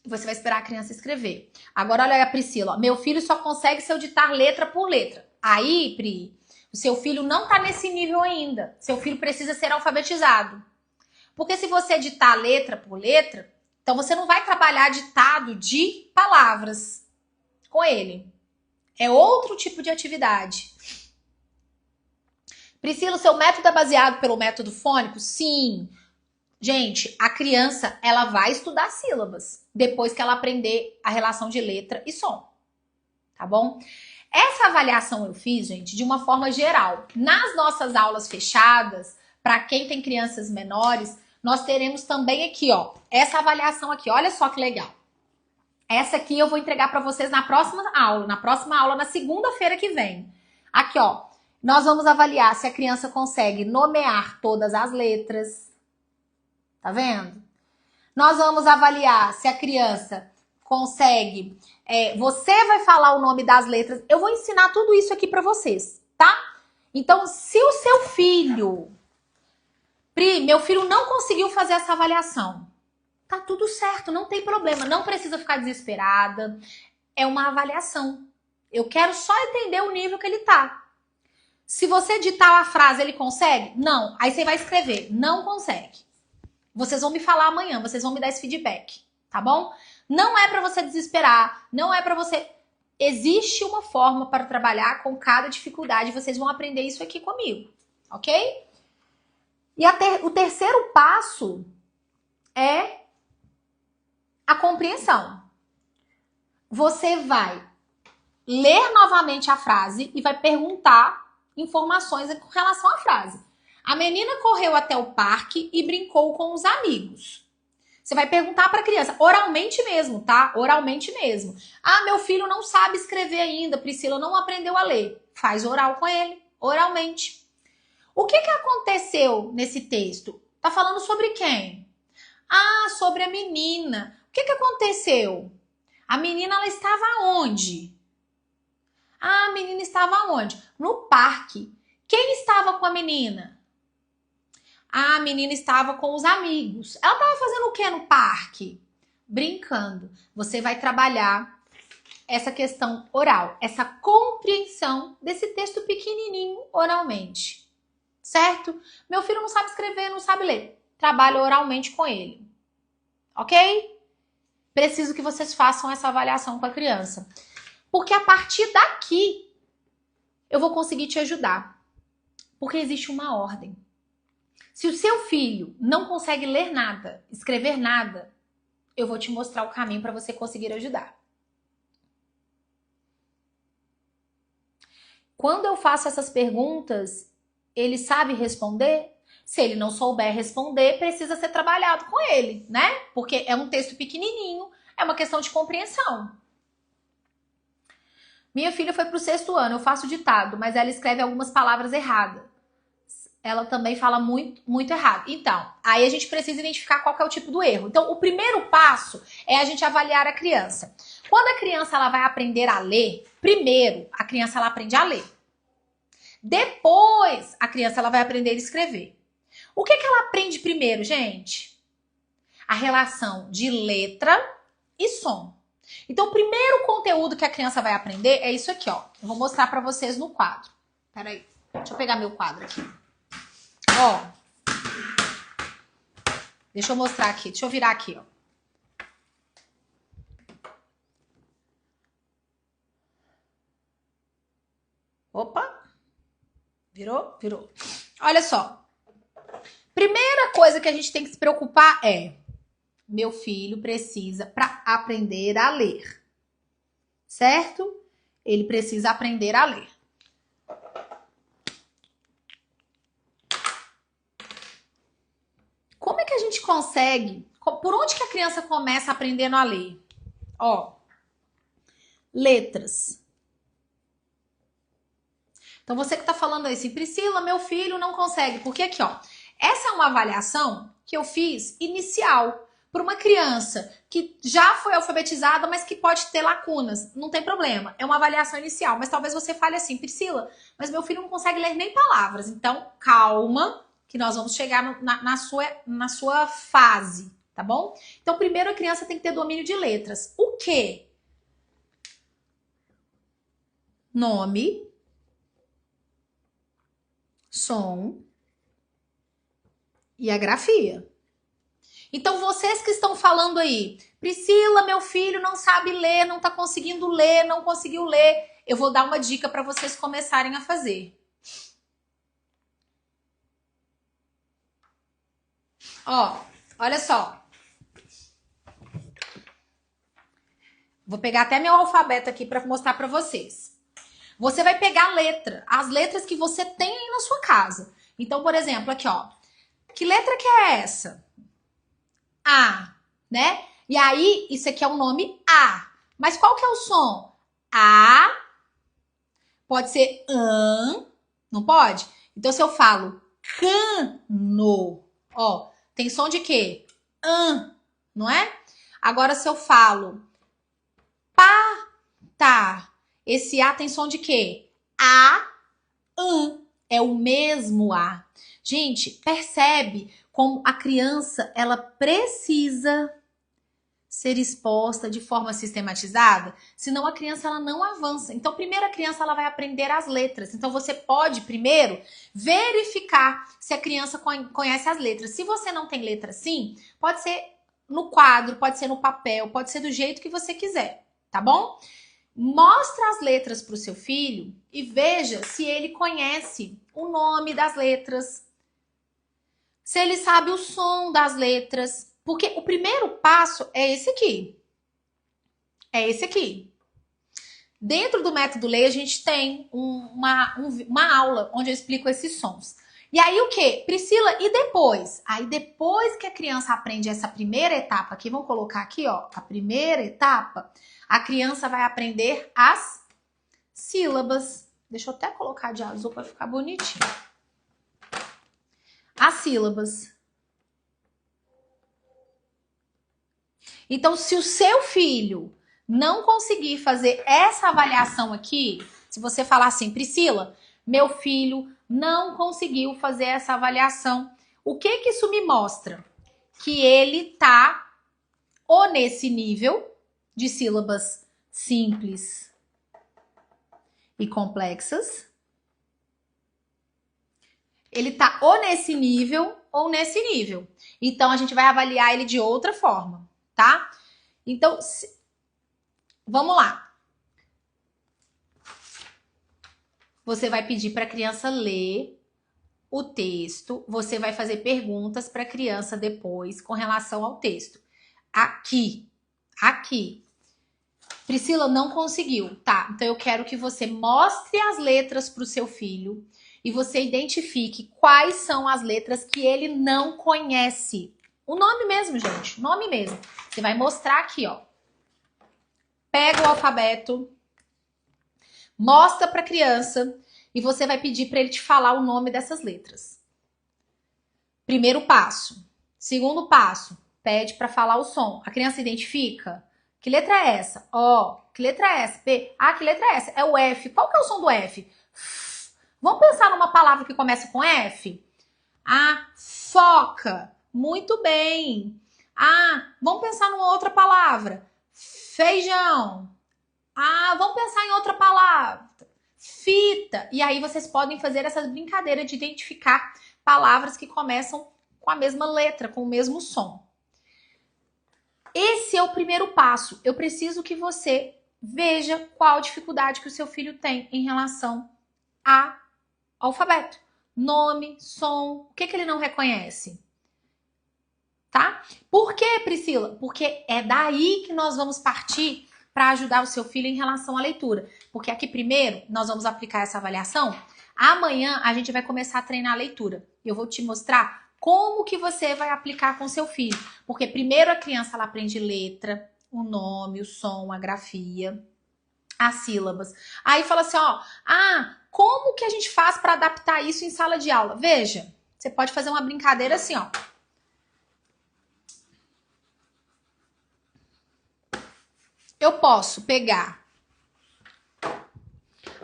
A: E você vai esperar a criança escrever. Agora olha aí a Priscila, meu filho só consegue se eu ditar letra por letra. Aí, Pri, o seu filho não tá nesse nível ainda. Seu filho precisa ser alfabetizado. Porque se você ditar letra por letra, então você não vai trabalhar ditado de palavras com ele. É outro tipo de atividade. Priscila, o seu método é baseado pelo método fônico? Sim. Gente, a criança, ela vai estudar sílabas depois que ela aprender a relação de letra e som. Tá bom? Essa avaliação eu fiz, gente, de uma forma geral. Nas nossas aulas fechadas, para quem tem crianças menores, nós teremos também aqui, ó, essa avaliação aqui. Olha só que legal. Essa aqui eu vou entregar para vocês na próxima aula, na segunda-feira que vem. Aqui, ó. Nós vamos avaliar se a criança consegue nomear todas as letras. Tá vendo? Nós vamos avaliar se a criança consegue... você vai falar o nome das letras. Eu vou ensinar tudo isso aqui pra vocês, tá? Então, se o seu filho... Pri, meu filho não conseguiu fazer essa avaliação. Tá tudo certo, não tem problema. Não precisa ficar desesperada. É uma avaliação. Eu quero só entender o nível que ele tá. Se você ditar a frase, ele consegue? Não. Aí você vai escrever, não consegue. Vocês vão me falar amanhã, vocês vão me dar esse feedback, tá bom? Não é pra você desesperar, não é pra você... Existe uma forma para trabalhar com cada dificuldade, vocês vão aprender isso aqui comigo, ok? E o terceiro passo é a compreensão. Você vai ler novamente a frase e vai perguntar informações com relação à frase. A menina correu até o parque e brincou com os amigos. Você vai perguntar para a criança, oralmente mesmo, tá? Oralmente mesmo. Ah, meu filho não sabe escrever ainda, Priscila não aprendeu a ler. Faz oral com ele, oralmente. O que aconteceu nesse texto? Tá falando sobre quem? Ah, sobre a menina. O que aconteceu? A menina, ela estava onde? Ah, a menina estava onde? No parque. Quem estava com a menina? Ah, a menina estava com os amigos. Ela estava fazendo o que no parque? Brincando. Você vai trabalhar essa questão oral, essa compreensão desse texto pequenininho oralmente. Certo? Meu filho não sabe escrever, não sabe ler. Trabalho oralmente com ele. Ok? Preciso que vocês façam essa avaliação com a criança. Porque a partir daqui, eu vou conseguir te ajudar. Porque existe uma ordem. Se o seu filho não consegue ler nada, escrever nada, eu vou te mostrar o caminho para você conseguir ajudar. Quando eu faço essas perguntas, ele sabe responder? Se ele não souber responder, precisa ser trabalhado com ele, né? Porque é um texto pequenininho, é uma questão de compreensão. Minha filha foi para o 6º ano, eu faço ditado, mas ela escreve algumas palavras erradas. ela também fala muito errado. Então, aí a gente precisa identificar qual que é o tipo do erro. Então, o primeiro passo é a gente avaliar a criança. Quando a criança ela vai aprender a ler, primeiro a criança ela aprende a ler. Depois, a criança ela vai aprender a escrever. O que ela aprende primeiro, gente? A relação de letra e som. Então, o primeiro conteúdo que a criança vai aprender é isso aqui, ó. Eu vou mostrar para vocês no quadro. Peraí, deixa eu pegar meu quadro aqui. Ó, deixa eu mostrar aqui, deixa eu virar aqui, ó. Opa, virou? Virou. Olha só, primeira coisa que a gente tem que se preocupar é, meu filho precisa para aprender a ler, certo? Ele precisa aprender a ler. Como é que a gente consegue? Por onde que a criança começa aprendendo a ler? Ó, letras. Então você que tá falando aí assim, Priscila, meu filho não consegue. Porque aqui, ó, essa é uma avaliação que eu fiz inicial para uma criança que já foi alfabetizada, mas que pode ter lacunas. Não tem problema, é uma avaliação inicial. Mas talvez você fale assim, Priscila, mas meu filho não consegue ler nem palavras. Então, calma, que nós vamos chegar na sua fase, tá bom? Então, primeiro a criança tem que ter domínio de letras. O quê? Nome, som e a grafia. Então, vocês que estão falando aí, Priscila, meu filho não sabe ler, não tá conseguindo ler, não conseguiu ler, eu vou dar uma dica para vocês começarem a fazer. Ó, olha só. Vou pegar até meu alfabeto aqui para mostrar para vocês. Você vai pegar a letra, as letras que você tem aí na sua casa. Então, por exemplo, aqui, ó. Que letra que é essa? A, né? E aí, isso aqui é o nome A. Mas qual que é o som? A. Pode ser não pode? Então, se eu falo cano, ó, tem som de quê? Não é? Agora, se eu falo pata, esse A tem som de quê? É o mesmo A. Gente, percebe como a criança, ela precisa ser exposta de forma sistematizada? Senão a criança, ela não avança. Então, primeiro a criança, ela vai aprender as letras. Então, você pode, primeiro, verificar se a criança conhece as letras. Se você não tem letra assim, pode ser no quadro, pode ser no papel, pode ser do jeito que você quiser, tá bom? Mostra as letras para o seu filho e veja se ele conhece o nome das letras, se ele sabe o som das letras. Porque o primeiro passo é esse aqui. É esse aqui. Dentro do método Lê, a gente tem uma aula onde eu explico esses sons. E aí o quê? Priscila, e depois? Aí depois que a criança aprende essa primeira etapa aqui, vamos colocar aqui, ó, a primeira etapa, a criança vai aprender as sílabas. Deixa eu até colocar de azul para ficar bonitinho. As sílabas. Então, se o seu filho não conseguir fazer essa avaliação aqui, se você falar assim, Priscila, meu filho não conseguiu fazer essa avaliação, o que que isso me mostra? Que ele tá ou nesse nível de sílabas simples e complexas, ele tá ou nesse nível ou nesse nível. Então, a gente vai avaliar ele de outra forma, tá? Então, vamos lá. Você vai pedir para a criança ler o texto, você vai fazer perguntas para a criança depois com relação ao texto. Aqui. Priscila, não conseguiu. Tá, então eu quero que você mostre as letras para o seu filho e você identifique quais são as letras que ele não conhece. O nome mesmo, gente, o nome mesmo. Você vai mostrar aqui, ó. Pega o alfabeto, mostra para a criança e você vai pedir para ele te falar o nome dessas letras. Primeiro passo. Segundo passo, pede para falar o som. A criança identifica. Que letra é essa? O. Que letra é essa? P. Ah, que letra é essa? É o F. Qual que é o som do F? Vamos pensar numa palavra que começa com F? Ah, foca. Muito bem. Ah, vamos pensar numa outra palavra. Feijão. Ah, vamos pensar em outra palavra. Fita. E aí vocês podem fazer essas brincadeiras de identificar palavras que começam com a mesma letra, com o mesmo som. Esse é o primeiro passo. Eu preciso que você veja qual dificuldade que o seu filho tem em relação ao alfabeto. Nome, som, o que ele não reconhece? Tá? Por quê, Priscila? Porque é daí que nós vamos partir para ajudar o seu filho em relação à leitura. Porque aqui primeiro nós vamos aplicar essa avaliação. Amanhã a gente vai começar a treinar a leitura. Eu vou te mostrar como que você vai aplicar com seu filho. Porque primeiro a criança ela aprende letra, o nome, o som, a grafia, as sílabas. Aí fala assim, ó, como que a gente faz para adaptar isso em sala de aula? Veja, você pode fazer uma brincadeira assim, ó. Eu posso pegar.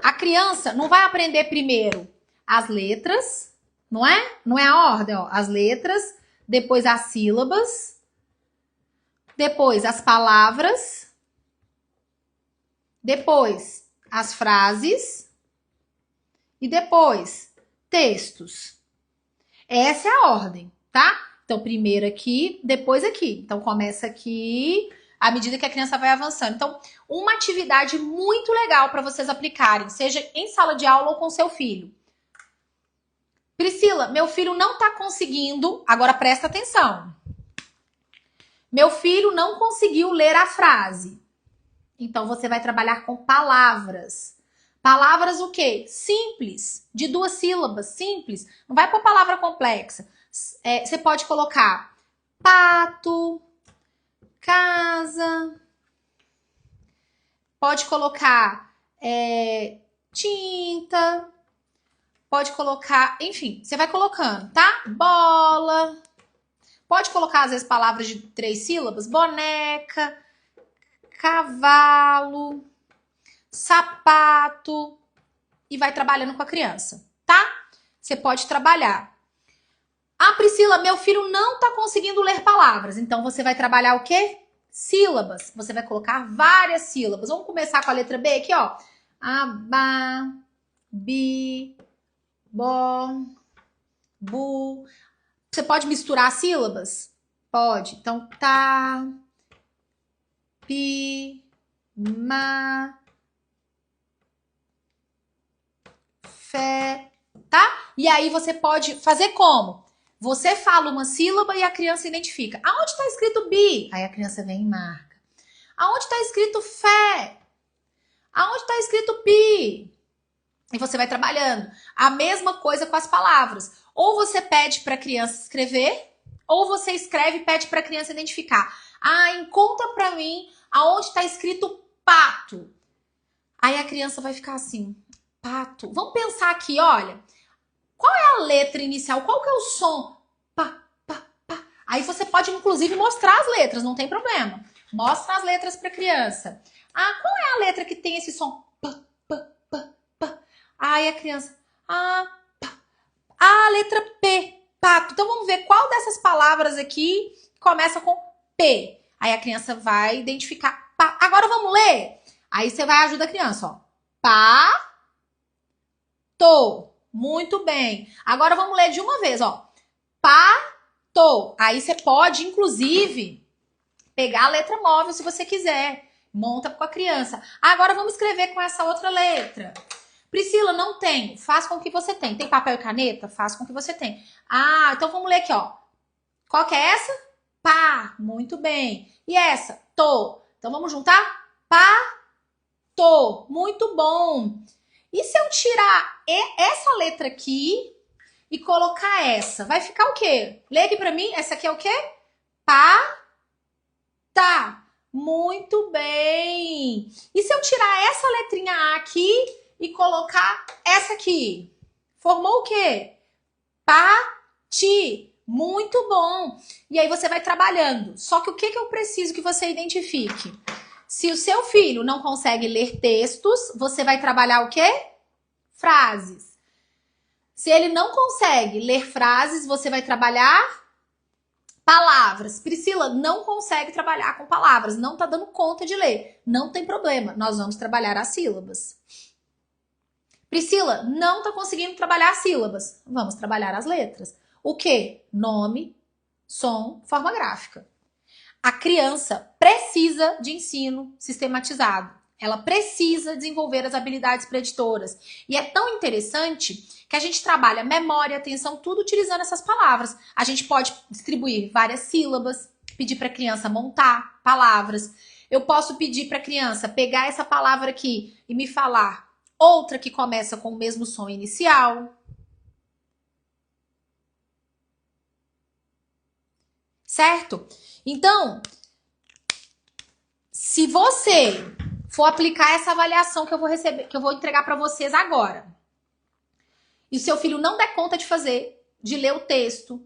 A: A criança não vai aprender primeiro as letras, não é? Não é a ordem, ó. As letras, depois as sílabas, depois as palavras, depois as frases e depois textos. Essa é a ordem, tá? Então, primeiro aqui, depois aqui. Então, começa aqui à medida que a criança vai avançando. Então, uma atividade muito legal para vocês aplicarem, seja em sala de aula ou com seu filho. Priscila, meu filho não está conseguindo, agora presta atenção. Meu filho não conseguiu ler a frase. Então, você vai trabalhar com palavras. Palavras o quê? Simples, de 2 sílabas, simples. Não vai pôr palavra complexa. Você pode colocar pato, casa, pode colocar tinta, pode colocar, enfim, você vai colocando, tá? Bola, pode colocar às vezes palavras de 3 sílabas, boneca, cavalo, sapato, e vai trabalhando com a criança, tá? Você pode trabalhar. Ah, Priscila, meu filho não tá conseguindo ler palavras. Então, você vai trabalhar o quê? Sílabas. Você vai colocar várias sílabas. Vamos começar com a letra B aqui, ó. A, ba, bi, bo, bu. Você pode misturar as sílabas? Pode. Então, tá, pi, ma, fé, tá? E aí você pode fazer como? Você fala uma sílaba e a criança identifica. Aonde está escrito bi? Aí a criança vem e marca. Aonde está escrito fé? Aonde está escrito pi? E você vai trabalhando. A mesma coisa com as palavras. Ou você pede para a criança escrever, ou você escreve e pede para a criança identificar. Conta para mim aonde está escrito pato. Aí a criança vai ficar assim, pato. Vamos pensar aqui, olha. Qual é a letra inicial? Qual que é o som? Pá, pá, pá. Aí você pode, inclusive, mostrar as letras, não tem problema. Mostra as letras para a criança. Qual é a letra que tem esse som? Pá, pá, pá, pá. Aí a criança, pá. A letra P, pato. Então vamos ver qual dessas palavras aqui começa com P. Aí a criança vai identificar. Pá. Agora vamos ler? Aí você vai ajudar a criança, ó. Pá, to. Muito bem. Agora vamos ler de uma vez, ó. Pato. Aí você pode, inclusive, pegar a letra móvel se você quiser. Monta com a criança. Agora vamos escrever com essa outra letra. Priscila, não tem. Faz com o que você tem. Tem papel e caneta? Faz com o que você tem. Então vamos ler aqui, ó. Qual que é essa? Pá. Muito bem. E essa? To. Então vamos juntar? Pato. Muito bom. E se eu tirar essa letra aqui e colocar essa? Vai ficar o quê? Lê aqui pra mim. Essa aqui é o quê? Tá. Muito bem. E se eu tirar essa letrinha A aqui e colocar essa aqui? Formou o quê? Pati. Muito bom! E aí você vai trabalhando. Só que o que eu preciso que você identifique? Se o seu filho não consegue ler textos, você vai trabalhar o quê? Frases. Se ele não consegue ler frases, você vai trabalhar palavras. Priscila não consegue trabalhar com palavras, não tá dando conta de ler. Não tem problema, nós vamos trabalhar as sílabas. Priscila não tá conseguindo trabalhar as sílabas, vamos trabalhar as letras. O quê? Nome, som, forma gráfica. A criança precisa de ensino sistematizado. Ela precisa desenvolver as habilidades preditoras. E é tão interessante que a gente trabalha memória, atenção, tudo utilizando essas palavras. A gente pode distribuir várias sílabas, pedir para a criança montar palavras. Eu posso pedir para a criança pegar essa palavra aqui e me falar outra que começa com o mesmo som inicial. Certo? Então, se você for aplicar essa avaliação que eu vou receber, que eu vou entregar para vocês agora, e o seu filho não der conta de fazer, de ler o texto,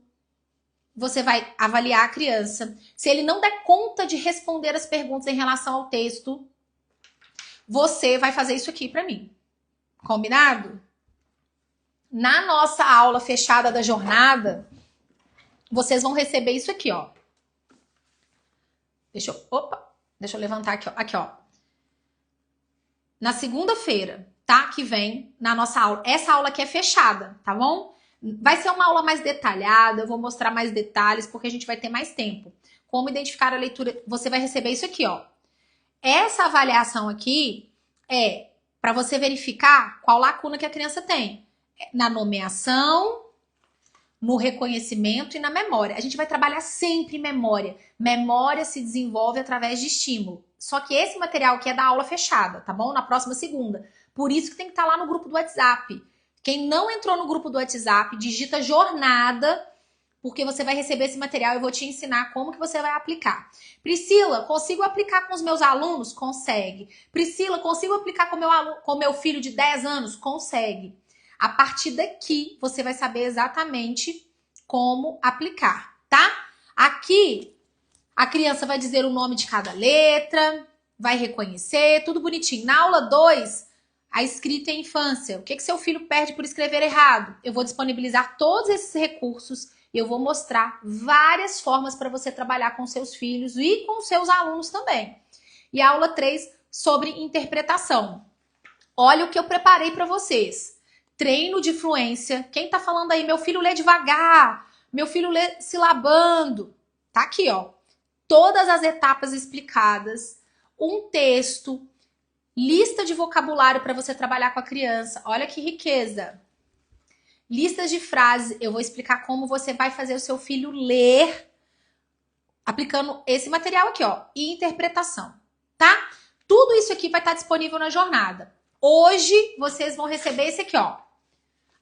A: você vai avaliar a criança. Se ele não der conta de responder as perguntas em relação ao texto, você vai fazer isso aqui para mim. Combinado? Na nossa aula fechada da jornada, vocês vão receber isso aqui, ó. Deixa eu levantar aqui, ó. Aqui, ó. Na segunda-feira, tá? Que vem na nossa aula. Essa aula aqui é fechada, tá bom? Vai ser uma aula mais detalhada, eu vou mostrar mais detalhes, porque a gente vai ter mais tempo. Como identificar a leitura, você vai receber isso aqui, ó. Essa avaliação aqui é para você verificar qual lacuna que a criança tem. Na nomeação, no reconhecimento e na memória. A gente vai trabalhar sempre memória. Memória se desenvolve através de estímulo. Só que esse material aqui é da aula fechada, tá bom? Na próxima segunda. Por isso que tem que estar lá no grupo do WhatsApp. Quem não entrou no grupo do WhatsApp, digita jornada, porque você vai receber esse material e eu vou te ensinar como que você vai aplicar. Priscila, consigo aplicar com os meus alunos? Consegue. Priscila, consigo aplicar com meu filho de 10 anos? Consegue. A partir daqui, você vai saber exatamente como aplicar, tá? Aqui, a criança vai dizer o nome de cada letra, vai reconhecer, tudo bonitinho. Na aula 2, a escrita e a infância. O que seu filho perde por escrever errado? Eu vou disponibilizar todos esses recursos e eu vou mostrar várias formas para você trabalhar com seus filhos e com seus alunos também. E a aula 3, sobre interpretação. Olha o que eu preparei para vocês. Treino de fluência. Quem tá falando aí? Meu filho lê devagar. Meu filho lê silabando. Tá aqui, ó. Todas as etapas explicadas. Um texto. Lista de vocabulário para você trabalhar com a criança. Olha que riqueza. Listas de frases. Eu vou explicar como você vai fazer o seu filho ler aplicando esse material aqui, ó. E interpretação. Tá? Tudo isso aqui vai estar disponível na jornada. Hoje, vocês vão receber esse aqui, ó.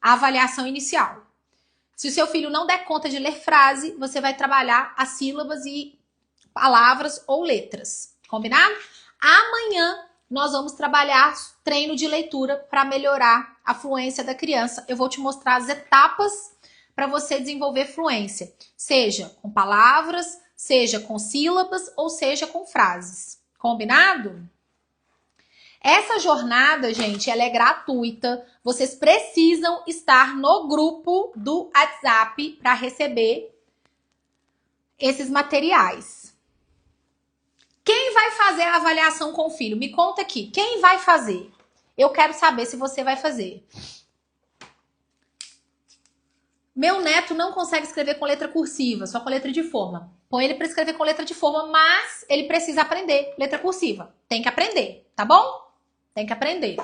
A: A avaliação inicial. Se o seu filho não der conta de ler frase, você vai trabalhar as sílabas e palavras ou letras. Combinado? Amanhã, nós vamos trabalhar treino de leitura para melhorar a fluência da criança. Eu vou te mostrar as etapas para você desenvolver fluência. Seja com palavras, seja com sílabas ou seja com frases. Combinado? Essa jornada, gente, ela é gratuita. Vocês precisam estar no grupo do WhatsApp para receber esses materiais. Quem vai fazer a avaliação com o filho? Me conta aqui. Quem vai fazer? Eu quero saber se você vai fazer. Meu neto não consegue escrever com letra cursiva, só com letra de forma. Põe ele para escrever com letra de forma, mas ele precisa aprender letra cursiva. Tem que aprender, tá bom? Tem que aprender.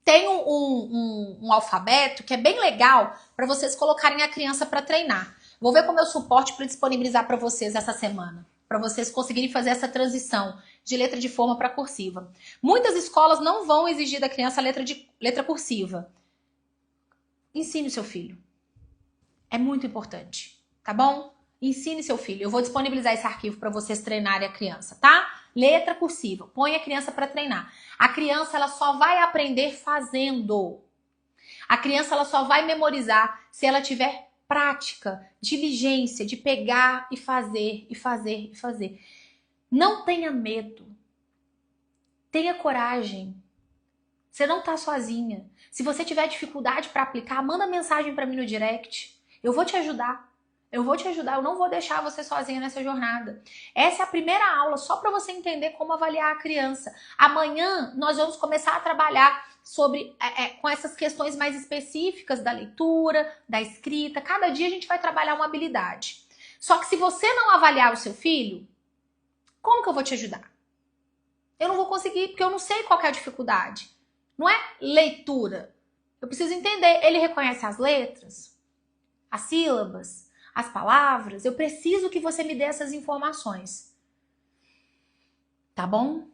A: Tem um alfabeto que é bem legal para vocês colocarem a criança para treinar. Vou ver com o meu suporte para disponibilizar para vocês essa semana. Para vocês conseguirem fazer essa transição de letra de forma para cursiva. Muitas escolas não vão exigir da criança letra cursiva. Ensine o seu filho. É muito importante, tá bom? Ensine seu filho. Eu vou disponibilizar esse arquivo para vocês treinarem a criança, tá? Letra cursiva. Põe a criança para treinar. A criança ela só vai aprender fazendo. A criança ela só vai memorizar se ela tiver prática, diligência, de pegar e fazer, e fazer, e fazer. Não tenha medo. Tenha coragem. Você não tá sozinha. Se você tiver dificuldade para aplicar, manda mensagem para mim no direct. Eu vou te ajudar. Eu vou te ajudar. Eu não vou deixar você sozinha nessa jornada. Essa é a primeira aula, só para você entender como avaliar a criança. Amanhã nós vamos começar a trabalhar sobre com essas questões mais específicas da leitura, da escrita. Cada dia a gente vai trabalhar uma habilidade. Só que se você não avaliar o seu filho, como que eu vou te ajudar? Eu não vou conseguir, porque eu não sei qual que é a dificuldade. Não é leitura. Eu preciso entender. Ele reconhece as letras, as sílabas, as palavras. Eu preciso que você me dê essas informações. Tá bom?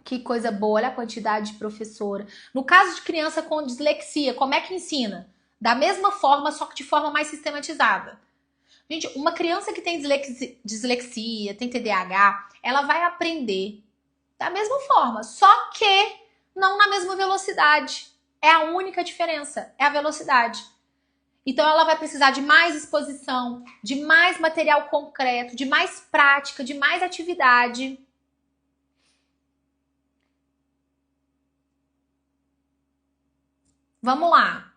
A: Que coisa boa, olha a quantidade de professora. No caso de criança com dislexia, como é que ensina? Da mesma forma, só que de forma mais sistematizada. Gente, uma criança que tem dislexia, tem TDAH, ela vai aprender da mesma forma, só que não na mesma velocidade. É a única diferença, é a velocidade. Então ela vai precisar de mais exposição, de mais material concreto, de mais prática, de mais atividade. Vamos lá.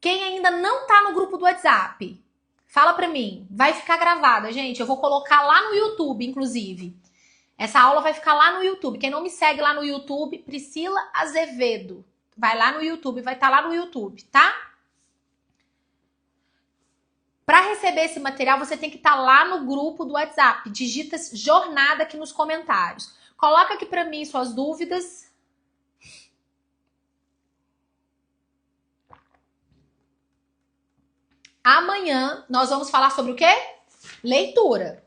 A: Quem ainda não tá no grupo do WhatsApp, fala pra mim. Vai ficar gravada, gente. Eu vou colocar lá no YouTube, inclusive. Essa aula vai ficar lá no YouTube. Quem não me segue lá no YouTube, Priscila Azevedo. Vai lá no YouTube, vai estar lá no YouTube, tá? Para receber esse material, você tem que estar lá no grupo do WhatsApp. Digita jornada aqui nos comentários. Coloca aqui pra mim suas dúvidas. Amanhã nós vamos falar sobre o quê? Leitura.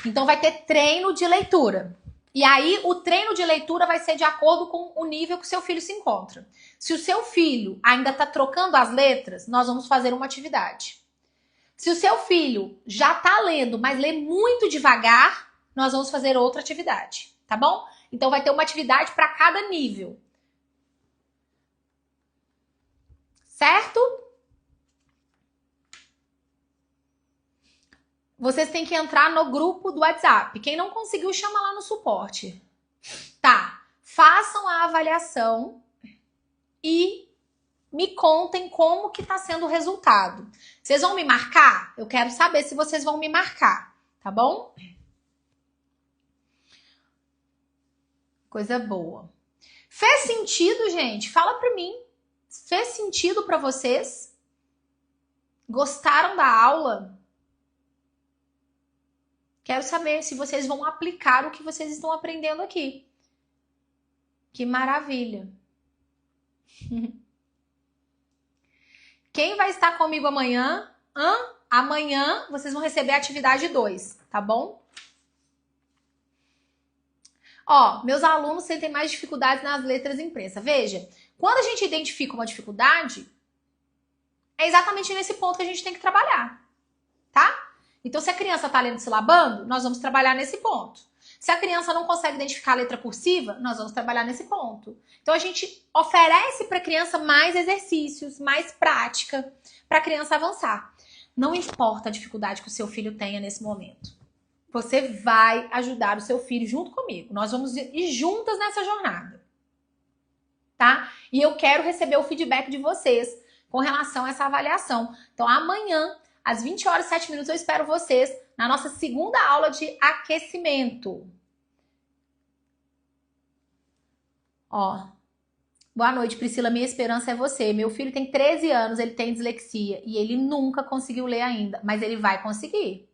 A: Então vai ter treino de leitura. E aí o treino de leitura vai ser de acordo com o nível que o seu filho se encontra. Se o seu filho ainda está trocando as letras, nós vamos fazer uma atividade. Se o seu filho já está lendo, mas lê muito devagar, nós vamos fazer outra atividade, tá bom? Então vai ter uma atividade para cada nível. Certo? Vocês têm que entrar no grupo do WhatsApp. Quem não conseguiu, chama lá no suporte. Tá. Façam a avaliação e me contem como que tá sendo o resultado. Vocês vão me marcar? Eu quero saber se vocês vão me marcar, tá bom? Coisa boa. Fez sentido, gente? Fala pra mim. Fez sentido pra vocês? Gostaram da aula? Quero saber se vocês vão aplicar o que vocês estão aprendendo aqui. Que maravilha. Quem vai estar comigo amanhã? Amanhã vocês vão receber a atividade 2, tá bom? Ó, meus alunos sentem mais dificuldades nas letras impressas. Veja, quando a gente identifica uma dificuldade, é exatamente nesse ponto que a gente tem que trabalhar, tá? Então, se a criança está lendo silabando, nós vamos trabalhar nesse ponto. Se a criança não consegue identificar a letra cursiva, nós vamos trabalhar nesse ponto. Então, a gente oferece para a criança mais exercícios, mais prática, para a criança avançar. Não importa a dificuldade que o seu filho tenha nesse momento. Você vai ajudar o seu filho junto comigo. Nós vamos ir juntas nessa jornada. Tá? E eu quero receber o feedback de vocês com relação a essa avaliação. Então, amanhã, às 20 horas e 7 minutos, eu espero vocês na nossa segunda aula de aquecimento. Ó, boa noite, Priscila. Minha esperança é você. Meu filho tem 13 anos, ele tem dislexia e ele nunca conseguiu ler ainda, mas ele vai conseguir.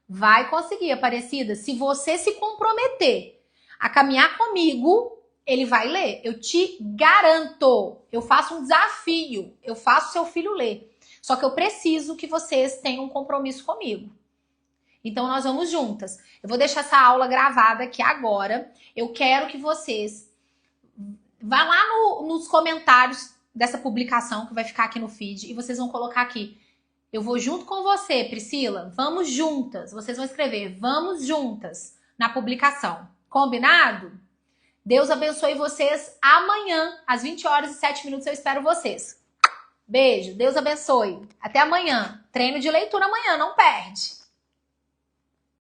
A: Vai conseguir, Aparecida. Se você se comprometer a caminhar comigo, ele vai ler. Eu te garanto. Eu faço um desafio. Eu faço seu filho ler. Só que eu preciso que vocês tenham um compromisso comigo. Então, nós vamos juntas. Eu vou deixar essa aula gravada aqui agora. Eu quero que vocês vá lá nos comentários dessa publicação que vai ficar aqui no feed e vocês vão colocar aqui. Eu vou junto com você, Priscila. Vamos juntas. Vocês vão escrever vamos juntas na publicação. Combinado? Deus abençoe vocês amanhã, às 20 horas e 7 minutos. Eu espero vocês. Beijo, Deus abençoe. Até amanhã. Treino de leitura amanhã, não perde.